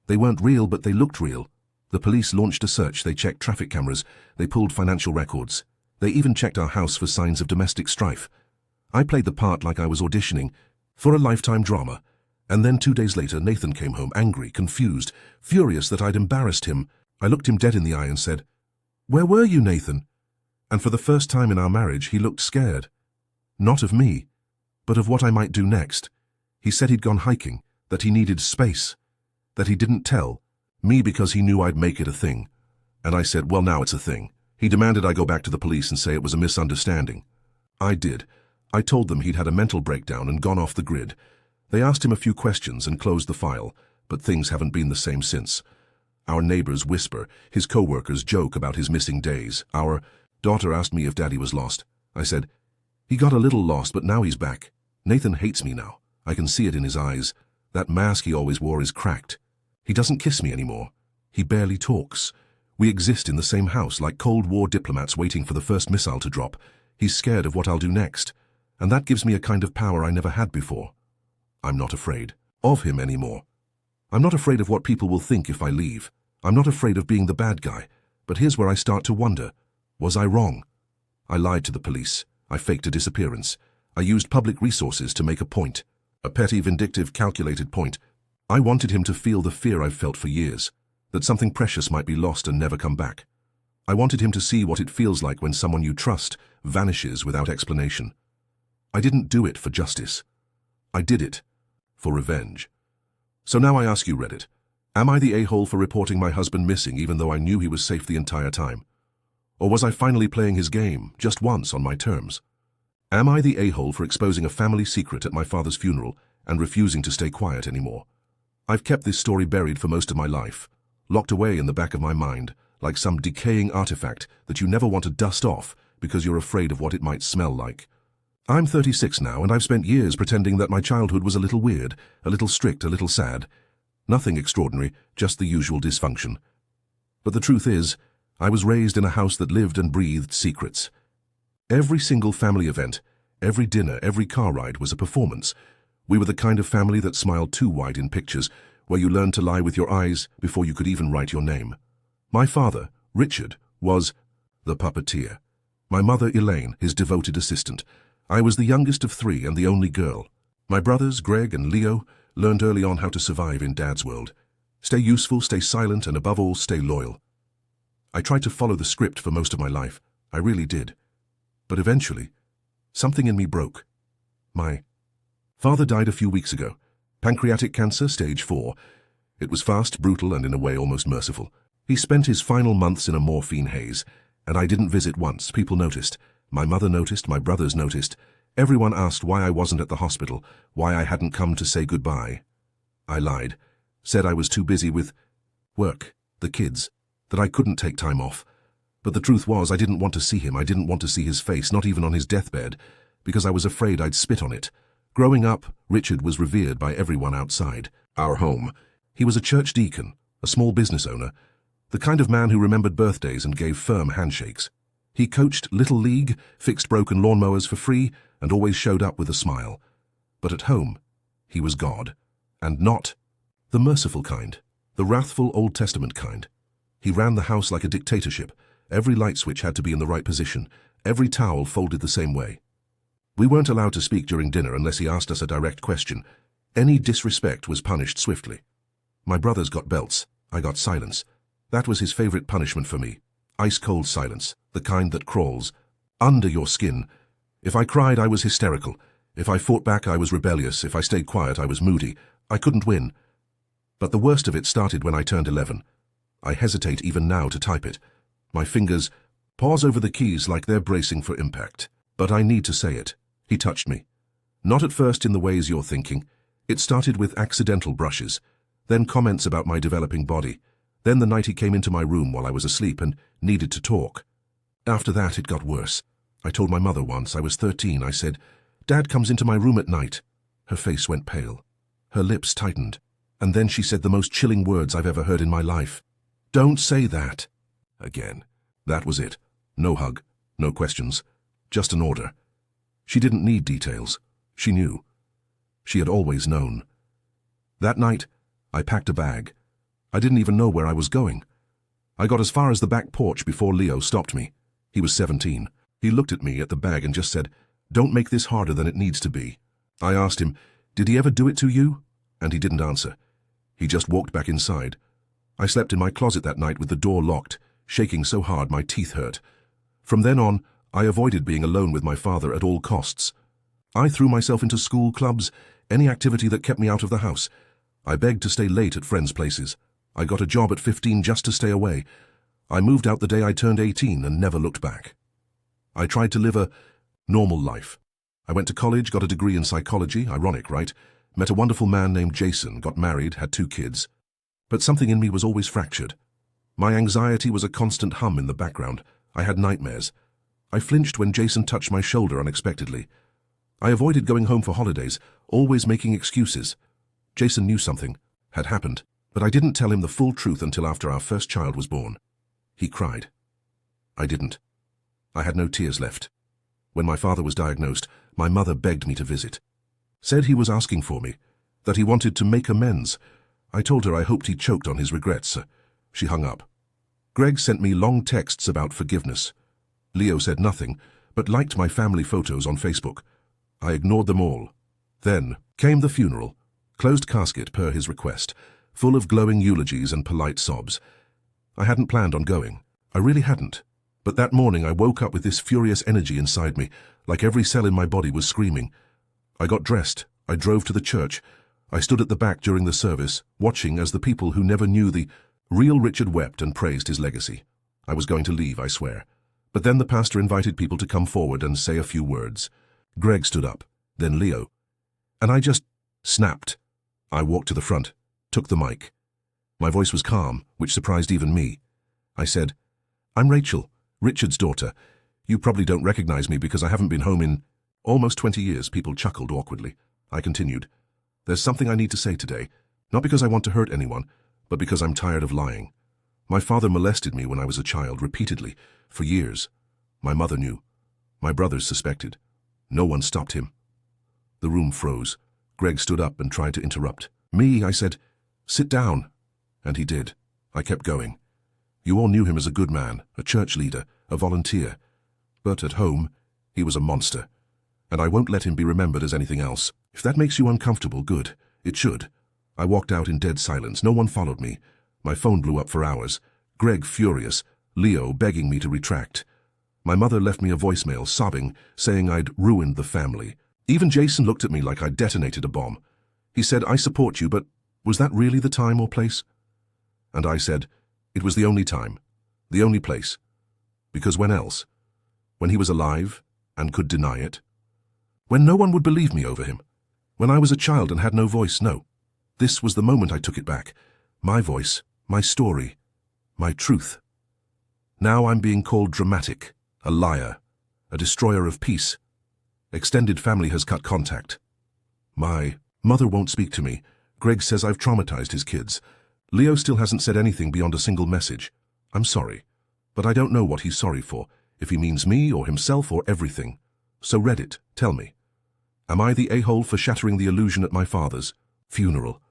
[SPEAKER 1] they weren't real, but they looked real. The police launched a search. They checked traffic cameras. They pulled financial records. They even checked our house for signs of domestic strife. I played the part like I was auditioning for a Lifetime drama. And then 2 days later, Nathan came home, angry, confused, furious that I'd embarrassed him. I looked him dead in the eye and said, "Where were you, Nathan?" And for the first time in our marriage, he looked scared. Not of me, but of what I might do next. He said he'd gone hiking, that he needed space, that he didn't tell me because he knew I'd make it a thing. And I said, well, now it's a thing. He demanded I go back to the police and say it was a misunderstanding. I did. I told them he'd had a mental breakdown and gone off the grid. They asked him a few questions and closed the file, but things haven't been the same since. Our neighbors whisper, his co-workers joke about his missing days. Our daughter asked me if Daddy was lost. I said, he got a little lost, but now he's back. Nathan hates me now. I can see it in his eyes. That mask he always wore is cracked. He doesn't kiss me anymore. He barely talks. We exist in the same house like Cold War diplomats waiting for the first missile to drop. He's scared of what I'll do next, and that gives me a kind of power I never had before. I'm not afraid of him anymore. I'm not afraid of what people will think if I leave. I'm not afraid of being the bad guy. But here's where I start to wonder. Was I wrong? I lied to the police. I faked a disappearance. I used public resources to make a point. A petty, vindictive, calculated point. I wanted him to feel the fear I've felt for years, that something precious might be lost and never come back. I wanted him to see what it feels like when someone you trust vanishes without explanation. I didn't do it for justice. I did it for revenge. So now I ask you, Reddit, am I the a-hole for reporting my husband missing even though I knew he was safe the entire time? Or was I finally playing his game, just once on my terms? Am I the a-hole for exposing a family secret at my father's funeral and refusing to stay quiet anymore? I've kept this story buried for most of my life, locked away in the back of my mind, like some decaying artifact that you never want to dust off because you're afraid of what it might smell like. I'm 36 now, and I've spent years pretending that my childhood was a little weird, a little strict, a little sad. Nothing extraordinary, just the usual dysfunction. But the truth is, I was raised in a house that lived and breathed secrets. Every single family event, every dinner, every car ride was a performance. We were the kind of family that smiled too wide in pictures, where you learned to lie with your eyes before you could even write your name. My father, Richard, was the puppeteer. My mother, Elaine, his devoted assistant. I was the youngest of three and the only girl. My brothers, Greg and Leo, learned early on how to survive in Dad's world. Stay useful, stay silent, and above all, stay loyal. I tried to follow the script for most of my life. I really did. But eventually, something in me broke. My father died a few weeks ago. Pancreatic cancer, stage 4. It was fast, brutal, and in a way almost merciful. He spent his final months in a morphine haze, and I didn't visit once. People noticed. My mother noticed, my brothers noticed. Everyone asked why I wasn't at the hospital, why I hadn't come to say goodbye. I lied, said I was too busy with work, the kids, that I couldn't take time off. But the truth was I didn't want to see him, I didn't want to see his face, not even on his deathbed, because I was afraid I'd spit on it. Growing up, Richard was revered by everyone outside our home. He was a church deacon, a small business owner, the kind of man who remembered birthdays and gave firm handshakes. He coached Little League, fixed broken lawnmowers for free, and always showed up with a smile. But at home, he was God, and not the merciful kind, the wrathful Old Testament kind. He ran the house like a dictatorship. Every light switch had to be in the right position, every towel folded the same way. We weren't allowed to speak during dinner unless he asked us a direct question. Any disrespect was punished swiftly. My brothers got belts, I got silence. That was his favorite punishment for me. Ice-cold silence, the kind that crawls under your skin. If I cried, I was hysterical. If I fought back, I was rebellious. If I stayed quiet, I was moody. I couldn't win. But the worst of it started when I turned 11. I hesitate even now to type it. My fingers pause over the keys like they're bracing for impact. But I need to say it. He touched me. Not at first in the ways you're thinking. It started with accidental brushes, then comments about my developing body, then the night he came into my room while I was asleep and needed to talk. After that, it got worse. I told my mother once, I was 13, I said, "Dad comes into my room at night." Her face went pale. Her lips tightened. And then she said the most chilling words I've ever heard in my life. "Don't say that." Again. That was it. No hug, no questions, just an order. She didn't need details. She knew. She had always known. That night, I packed a bag. I didn't even know where I was going. I got as far as the back porch before Leo stopped me. He was 17. He looked at me at the bag and just said, "Don't make this harder than it needs to be." I asked him, "Did he ever do it to you?" And he didn't answer. He just walked back inside. I slept in my closet that night with the door locked, shaking so hard my teeth hurt. From then on, I avoided being alone with my father at all costs. I threw myself into school clubs, any activity that kept me out of the house. I begged to stay late at friends' places. I got a job at 15 just to stay away. I moved out the day I turned 18 and never looked back. I tried to live a normal life. I went to college, got a degree in psychology, ironic, right? Met a wonderful man named Jason, got married, had 2 kids. But something in me was always fractured. My anxiety was a constant hum in the background. I had nightmares. I flinched when Jason touched my shoulder unexpectedly. I avoided going home for holidays, always making excuses. Jason knew something had happened, but I didn't tell him the full truth until after our first child was born. He cried. I didn't. I had no tears left. When my father was diagnosed, my mother begged me to visit. Said he was asking for me, that he wanted to make amends. I told her I hoped he choked on his regrets. She hung up. Greg sent me long texts about forgiveness. Leo said nothing, but liked my family photos on Facebook. I ignored them all. Then came the funeral, closed casket per his request, full of glowing eulogies and polite sobs. I hadn't planned on going. I really hadn't. But that morning I woke up with this furious energy inside me, like every cell in my body was screaming. I got dressed. I drove to the church. I stood at the back during the service, watching as the people who never knew the real Richard wept and praised his legacy. I was going to leave, I swear. But then the pastor invited people to come forward and say a few words. Greg stood up, then Leo. And I just snapped. I walked to the front, took the mic. My voice was calm, which surprised even me. I said, "I'm Rachel, Richard's daughter. You probably don't recognize me because I haven't been home in almost 20 years." People chuckled awkwardly. I continued, "There's something I need to say today, not because I want to hurt anyone, but because I'm tired of lying. My father molested me when I was a child, repeatedly, for years. My mother knew. My brothers suspected. No one stopped him." The room froze. Greg stood up and tried to interrupt. "Me," I said, "sit down." And he did. I kept going. "You all knew him as a good man, a church leader, a volunteer. But at home, he was a monster, and I won't let him be remembered as anything else. If that makes you uncomfortable, good. It should. I walked out in dead silence. No one followed me. My phone blew up for hours. Greg furious, Leo begging me to retract. My mother left me a voicemail, sobbing, saying I'd ruined the family. Even Jason looked at me like I'd detonated a bomb. He said, "I support you, but was that really the time or place?" And I said, it was the only time, the only place. Because when else? When he was alive and could deny it? When no one would believe me over him? When I was a child and had no voice? No. This was the moment I took it back. My voice, my story, my truth. Now I'm being called dramatic, a liar, a destroyer of peace. Extended family has cut contact. My mother won't speak to me. Greg says I've traumatized his kids. Leo still hasn't said anything beyond a single message. I'm sorry, but I don't know what he's sorry for, if he means me or himself or everything. So Reddit, tell me. Am I the a-hole for shattering the illusion at my father's funeral?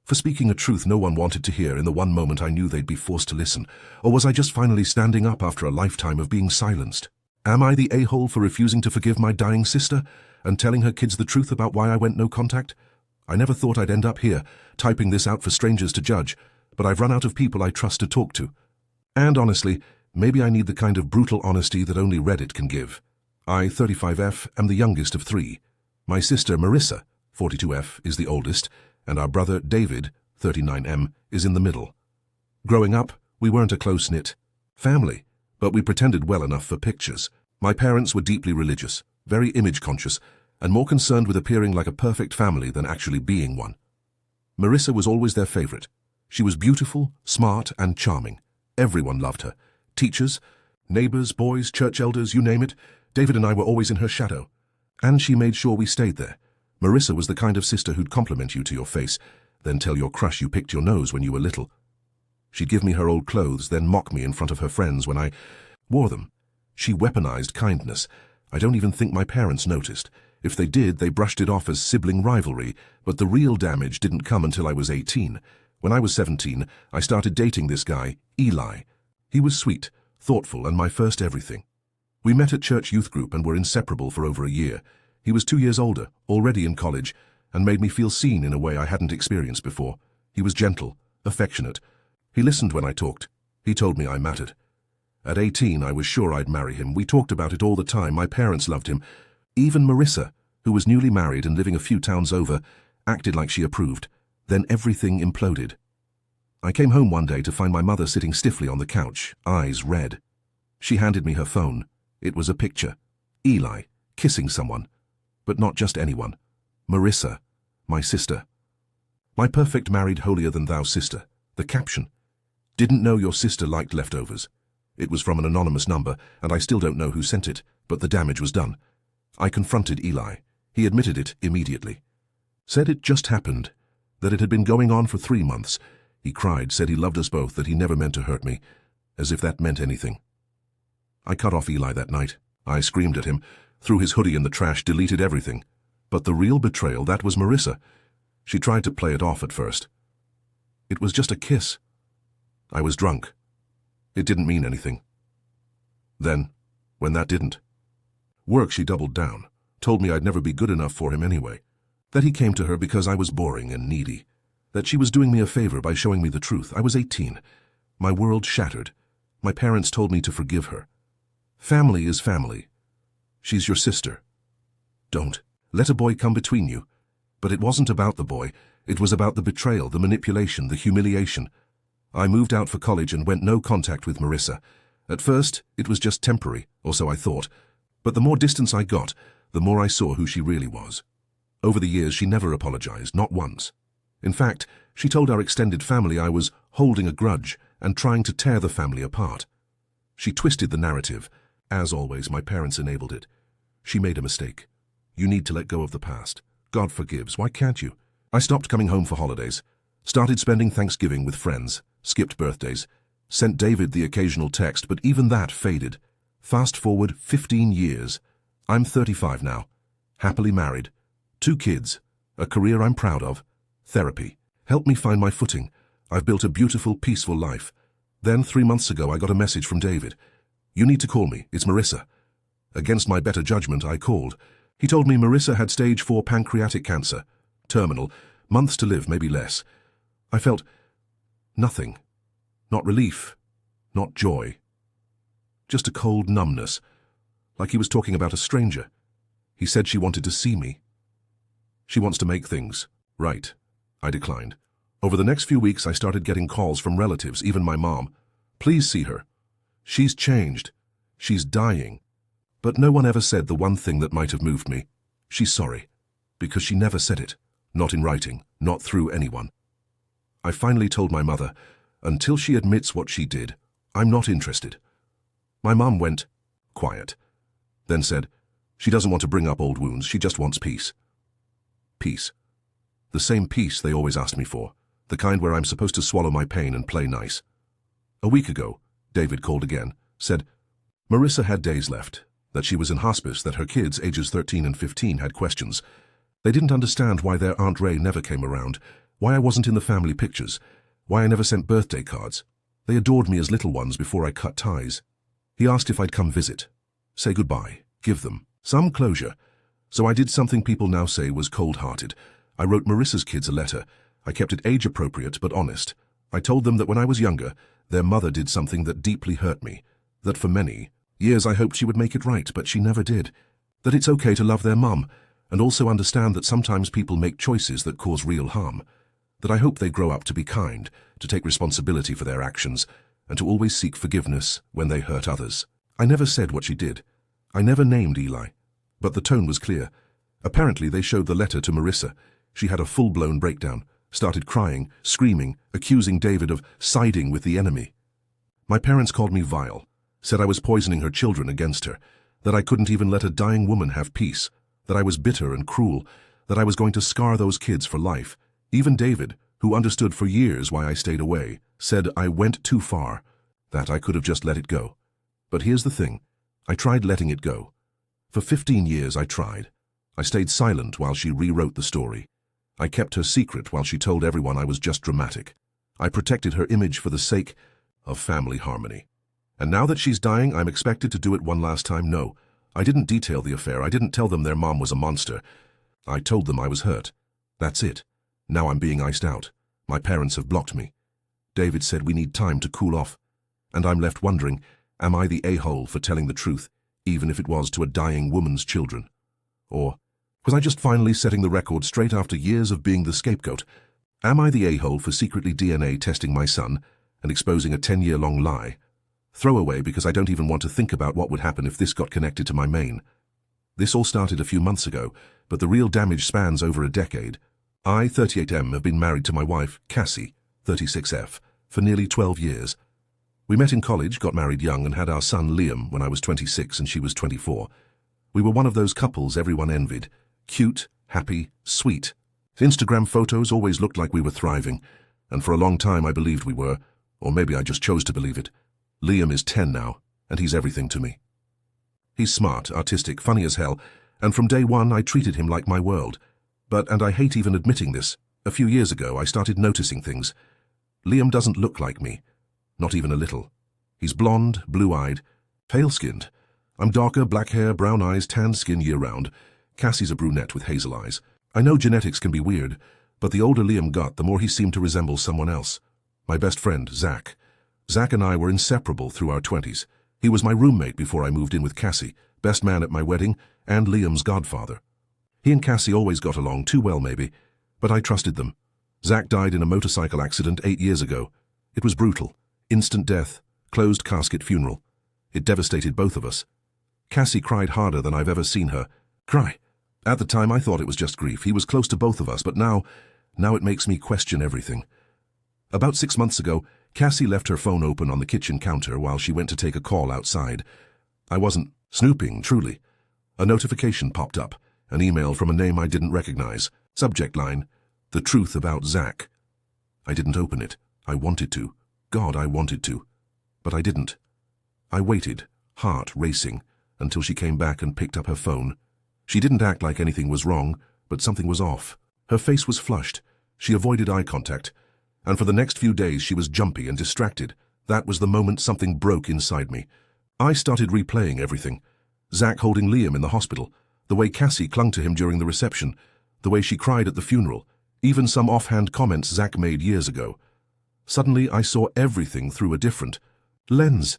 [SPEAKER 1] For speaking a truth no one wanted to hear in the one moment I knew they'd be forced to listen? Or was I just finally standing up after a lifetime of being silenced? Am I the a-hole for refusing to forgive my dying sister and telling her kids the truth about why I went no contact? I never thought I'd end up here, typing this out for strangers to judge, but I've run out of people I trust to talk to. And honestly, maybe I need the kind of brutal honesty that only Reddit can give. I, 35F, am the youngest of three. My sister, Marissa, 42F, is the oldest, and our brother, David, 39M, is in the middle. Growing up, we weren't a close-knit family, but we pretended well enough for pictures. My parents were deeply religious, very image-conscious, and more concerned with appearing like a perfect family than actually being one. Marissa was always their favorite. She was beautiful, smart, and charming. Everyone loved her. Teachers, neighbors, boys, church elders, you name it. David and I were always in her shadow. And she made sure we stayed there. Marissa was the kind of sister who'd compliment you to your face, then tell your crush you picked your nose when you were little. She'd give me her old clothes, then mock me in front of her friends when I wore them. She weaponized kindness. I don't even think my parents noticed. If they did, they brushed it off as sibling rivalry, but the real damage didn't come until I was 18. When I was 17, I started dating this guy, Eli. He was sweet, thoughtful, and my first everything. We met at church youth group and were inseparable for over a year. He was 2 years older, already in college, and made me feel seen in a way I hadn't experienced before. He was gentle, affectionate. He listened when I talked. He told me I mattered. At 18, I was sure I'd marry him. We talked about it all the time. My parents loved him. Even Marissa, who was newly married and living a few towns over, acted like she approved. Then everything imploded. I came home one day to find my mother sitting stiffly on the couch, eyes red. She handed me her phone. It was a picture. Eli, kissing someone. But not just anyone. Marissa, my sister. My perfect married holier-than-thou sister. The caption. Didn't know your sister liked leftovers. It was from an anonymous number, and I still don't know who sent it, but the damage was done. I confronted Eli. He admitted it immediately. Said it just happened, that it had been going on for 3 months. He cried, said he loved us both, that he never meant to hurt me, as if that meant anything. I cut off Eli that night. I screamed at him, threw his hoodie in the trash, deleted everything. But the real betrayal, that was Marissa. She tried to play it off at first. It was just a kiss. I was drunk. It didn't mean anything. Then, when that didn't. Work, she doubled down, told me I'd never be good enough for him anyway. That he came to her because I was boring and needy. That she was doing me a favor by showing me the truth. I was 18. My world shattered. My parents told me to forgive her. Family is family. She's your sister. Don't let a boy come between you. But it wasn't about the boy. It was about the betrayal, the manipulation, the humiliation. I moved out for college and went no contact with Marissa. At first, it was just temporary, or so I thought. But the more distance I got, the more I saw who she really was. Over the years, she never apologized, not once. In fact, she told our extended family I was holding a grudge and trying to tear the family apart. She twisted the narrative. As always, my parents enabled it. She made a mistake. You need to let go of the past. God forgives. Why can't you? I stopped coming home for holidays. Started spending Thanksgiving with friends. Skipped birthdays. Sent David the occasional text, but even that faded. Fast forward 15 years. I'm 35 now. Happily married. 2 kids. A career I'm proud of. Therapy. Helped me find my footing. I've built a beautiful, peaceful life. Then 3 months ago I got a message from David. You need to call me. It's Marissa. Against my better judgment, I called. He told me Marissa had stage 4 pancreatic cancer. Terminal. Months to live, maybe less. I felt nothing. Not relief. Not joy. Just a cold numbness. Like he was talking about a stranger. He said she wanted to see me. She wants to make things right. I declined. Over the next few weeks, I started getting calls from relatives, even my mom. Please see her. She's changed. She's dying. But no one ever said the one thing that might have moved me. She's sorry. Because she never said it. Not in writing. Not through anyone. I finally told my mother, until she admits what she did, I'm not interested. My mom went quiet. Then said, she doesn't want to bring up old wounds, she just wants peace. Peace. The same peace they always asked me for. The kind where I'm supposed to swallow my pain and play nice. A week ago, David called again, said Marissa had days left, that she was in hospice, that her kids, ages 13 and 15, had questions. They didn't understand why their Aunt Ray never came around, why I wasn't in the family pictures, why I never sent birthday cards. They adored me as little ones before I cut ties. He asked if I'd come visit, say goodbye, give them some closure. So I did something people now say was cold-hearted. I wrote Marissa's kids a letter. I kept it age-appropriate but honest. I told them that when I was younger, their mother did something that deeply hurt me, that for many years I hoped she would make it right, but she never did, that it's okay to love their mum, and also understand that sometimes people make choices that cause real harm, that I hope they grow up to be kind, to take responsibility for their actions, and to always seek forgiveness when they hurt others. I never said what she did. I never named Eli. But the tone was clear. Apparently they showed the letter to Marissa. She had a full-blown breakdown, started crying, screaming, accusing David of siding with the enemy. My parents called me vile, said I was poisoning her children against her, that I couldn't even let a dying woman have peace, that I was bitter and cruel, that I was going to scar those kids for life. Even David, who understood for years why I stayed away, said I went too far, that I could have just let it go. But here's the thing. I tried letting it go. For 15 years I tried. I stayed silent while she rewrote the story. I kept her secret while she told everyone I was just dramatic. I protected her image for the sake of family harmony. And now that she's dying, I'm expected to do it one last time? No. I didn't detail the affair. I didn't tell them their mom was a monster. I told them I was hurt. That's it. Now I'm being iced out. My parents have blocked me. David said we need time to cool off. And I'm left wondering, am I the a-hole for telling the truth, even if it was to a dying woman's children? Or was I just finally setting the record straight after years of being the scapegoat? Am I the a-hole for secretly DNA testing my son and exposing a 10-year-long lie? Throwaway because I don't even want to think about what would happen if this got connected to my main. This all started a few months ago, but the real damage spans over a decade. I, 38M, have been married to my wife, Cassie, 36F, for nearly 12 years. We met in college, got married young, and had our son Liam when I was 26 and she was 24. We were one of those couples everyone envied. Cute, happy, sweet. Instagram photos always looked like we were thriving, and for a long time I believed we were, or maybe I just chose to believe it. Liam is 10 now, and he's everything to me. He's smart, artistic, funny as hell, and from day one I treated him like my world. But, and I hate even admitting this, a few years ago I started noticing things. Liam doesn't look like me, not even a little. He's blonde, blue-eyed, pale-skinned. I'm darker, black hair, brown eyes, tan skin year-round. Cassie's a brunette with hazel eyes. I know genetics can be weird, but the older Liam got, the more he seemed to resemble someone else. My best friend, Zach. Zach and I were inseparable through our 20s. He was my roommate before I moved in with Cassie, best man at my wedding, and Liam's godfather. He and Cassie always got along, too well maybe, but I trusted them. Zach died in a motorcycle accident 8 years ago. It was brutal. Instant death, closed casket funeral. It devastated both of us. Cassie cried harder than I've ever seen her cry. At the time I thought it was just grief. He was close to both of us, but now it makes me question everything. About 6 months ago, Cassie left her phone open on the kitchen counter while she went to take a call outside. I wasn't snooping, truly. A notification popped up, an email from a name I didn't recognize. Subject line, the truth about Zach. I didn't open it. I wanted to. God, I wanted to. But I didn't. I waited, heart racing, until she came back and picked up her phone. She didn't act like anything was wrong, but something was off. Her face was flushed. She avoided eye contact. And for the next few days she was jumpy and distracted. That was the moment something broke inside me. I started replaying everything. Zach holding Liam in the hospital, the way Cassie clung to him during the reception, the way she cried at the funeral, even some offhand comments Zach made years ago. Suddenly I saw everything through a different lens.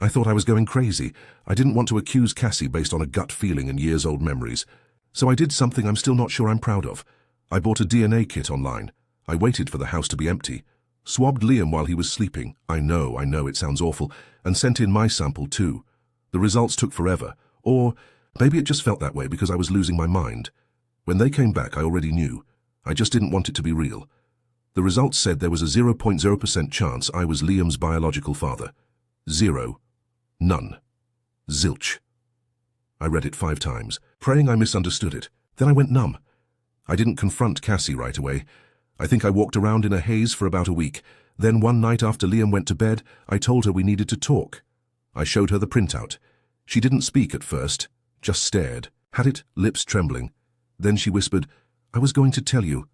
[SPEAKER 1] I thought I was going crazy. I didn't want to accuse Cassie based on a gut feeling and years-old memories. So I did something I'm still not sure I'm proud of. I bought a DNA kit online. I waited for the house to be empty. Swabbed Liam while he was sleeping. I know, it sounds awful. And sent in my sample too. The results took forever. Or maybe it just felt that way because I was losing my mind. When they came back, I already knew. I just didn't want it to be real. The results said there was a 0.0% chance I was Liam's biological father. 0. None. Zilch. I read it 5 times, praying I misunderstood it. Then I went numb. I didn't confront Cassie right away. I think I walked around in a haze for about a week. Then one night after Liam went to bed, I told her we needed to talk. I showed her the printout. She didn't speak at first, just stared, had it, lips trembling. Then she whispered, "I was going to tell you."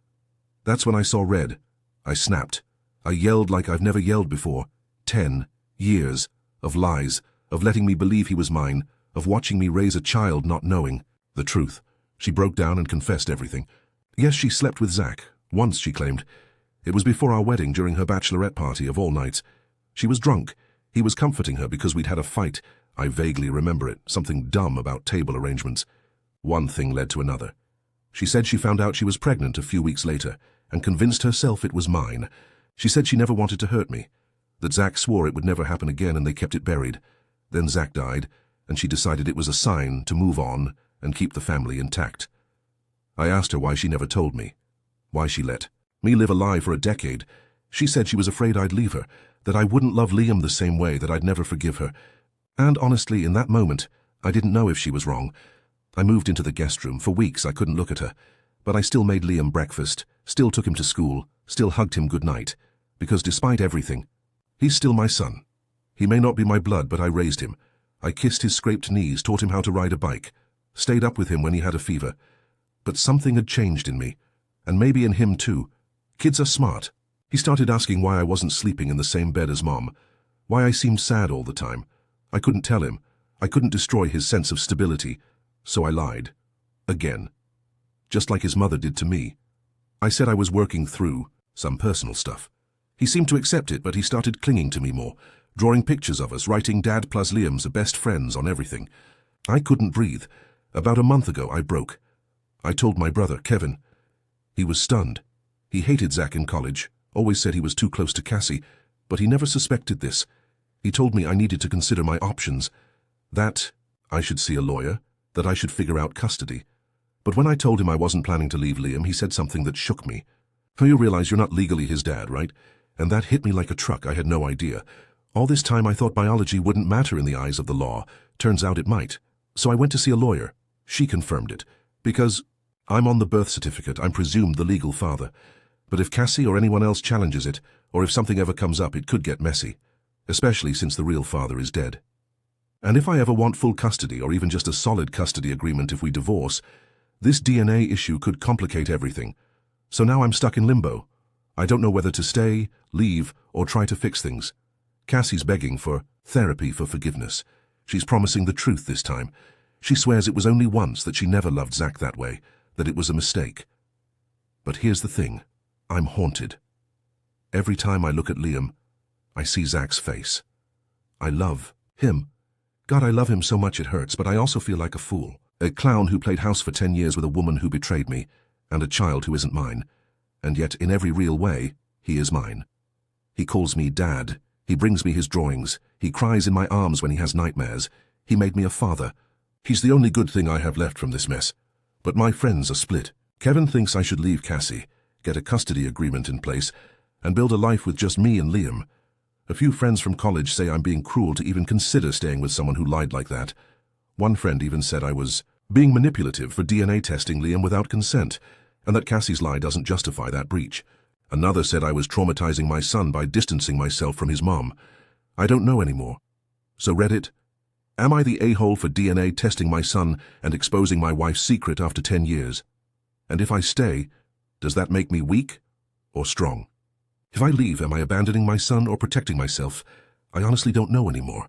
[SPEAKER 1] That's when I saw red. I snapped. I yelled like I've never yelled before. 10 years of lies, of letting me believe he was mine, of watching me raise a child not knowing the truth. She broke down and confessed everything. Yes, she slept with Zach. Once, she claimed. It was before our wedding, during her bachelorette party of all nights. She was drunk. He was comforting her because we'd had a fight. I vaguely remember it, something dumb about table arrangements. One thing led to another. She said she found out she was pregnant a few weeks later and convinced herself it was mine. She said she never wanted to hurt me, that Zach swore it would never happen again and they kept it buried. Then Zach died, and she decided it was a sign to move on and keep the family intact. I asked her why she never told me, why she let me live a lie for a decade. She said she was afraid I'd leave her, that I wouldn't love Liam the same way, that I'd never forgive her. And honestly, in that moment, I didn't know if she was wrong. I moved into the guest room. For weeks I couldn't look at her, but I still made Liam breakfast, still took him to school, still hugged him good night, because despite everything, he's still my son. He may not be my blood, but I raised him. I kissed his scraped knees, taught him how to ride a bike, stayed up with him when he had a fever. But something had changed in me, and maybe in him too. Kids are smart. He started asking why I wasn't sleeping in the same bed as Mom, why I seemed sad all the time. I couldn't tell him. I couldn't destroy his sense of stability, so I lied. Again. Just like his mother did to me. I said I was working through some personal stuff. He seemed to accept it, but he started clinging to me more, drawing pictures of us, writing Dad plus Liam's best friends on everything. I couldn't breathe. About a month ago, I broke. I told my brother, Kevin. He was stunned. He hated Zach in college, always said he was too close to Cassie, but he never suspected this. He told me I needed to consider my options, that I should see a lawyer, that I should figure out custody. But when I told him I wasn't planning to leave Liam, he said something that shook me. "Oh, you realize you're not legally his dad, right?" And that hit me like a truck. I had no idea. All this time I thought biology wouldn't matter in the eyes of the law. Turns out it might. So I went to see a lawyer. She confirmed it. Because I'm on the birth certificate, I'm presumed the legal father. But if Cassie or anyone else challenges it, or if something ever comes up, it could get messy. Especially since the real father is dead. And if I ever want full custody, or even just a solid custody agreement if we divorce, this DNA issue could complicate everything. So now I'm stuck in limbo. I don't know whether to stay, leave, or try to fix things. Cassie's begging for therapy for forgiveness. She's promising the truth this time. She swears it was only once, that she never loved Zach that way, that it was a mistake. But here's the thing. I'm haunted. Every time I look at Liam, I see Zach's face. I love him. God, I love him so much it hurts, but I also feel like a fool. A clown who played house for 10 years with a woman who betrayed me, and a child who isn't mine. And yet, in every real way, he is mine. He calls me Dad. He brings me his drawings. He cries in my arms when he has nightmares. He made me a father. He's the only good thing I have left from this mess. But my friends are split. Kevin thinks I should leave Cassie, get a custody agreement in place, and build a life with just me and Liam. A few friends from college say I'm being cruel to even consider staying with someone who lied like that. One friend even said I was being manipulative for DNA testing Liam without consent, and that Cassie's lie doesn't justify that breach. Another said I was traumatizing my son by distancing myself from his mom. I don't know anymore. So Reddit, am I the a-hole for DNA testing my son and exposing my wife's secret after 10 years? And if I stay, does that make me weak or strong? If I leave, am I abandoning my son or protecting myself? I honestly don't know anymore.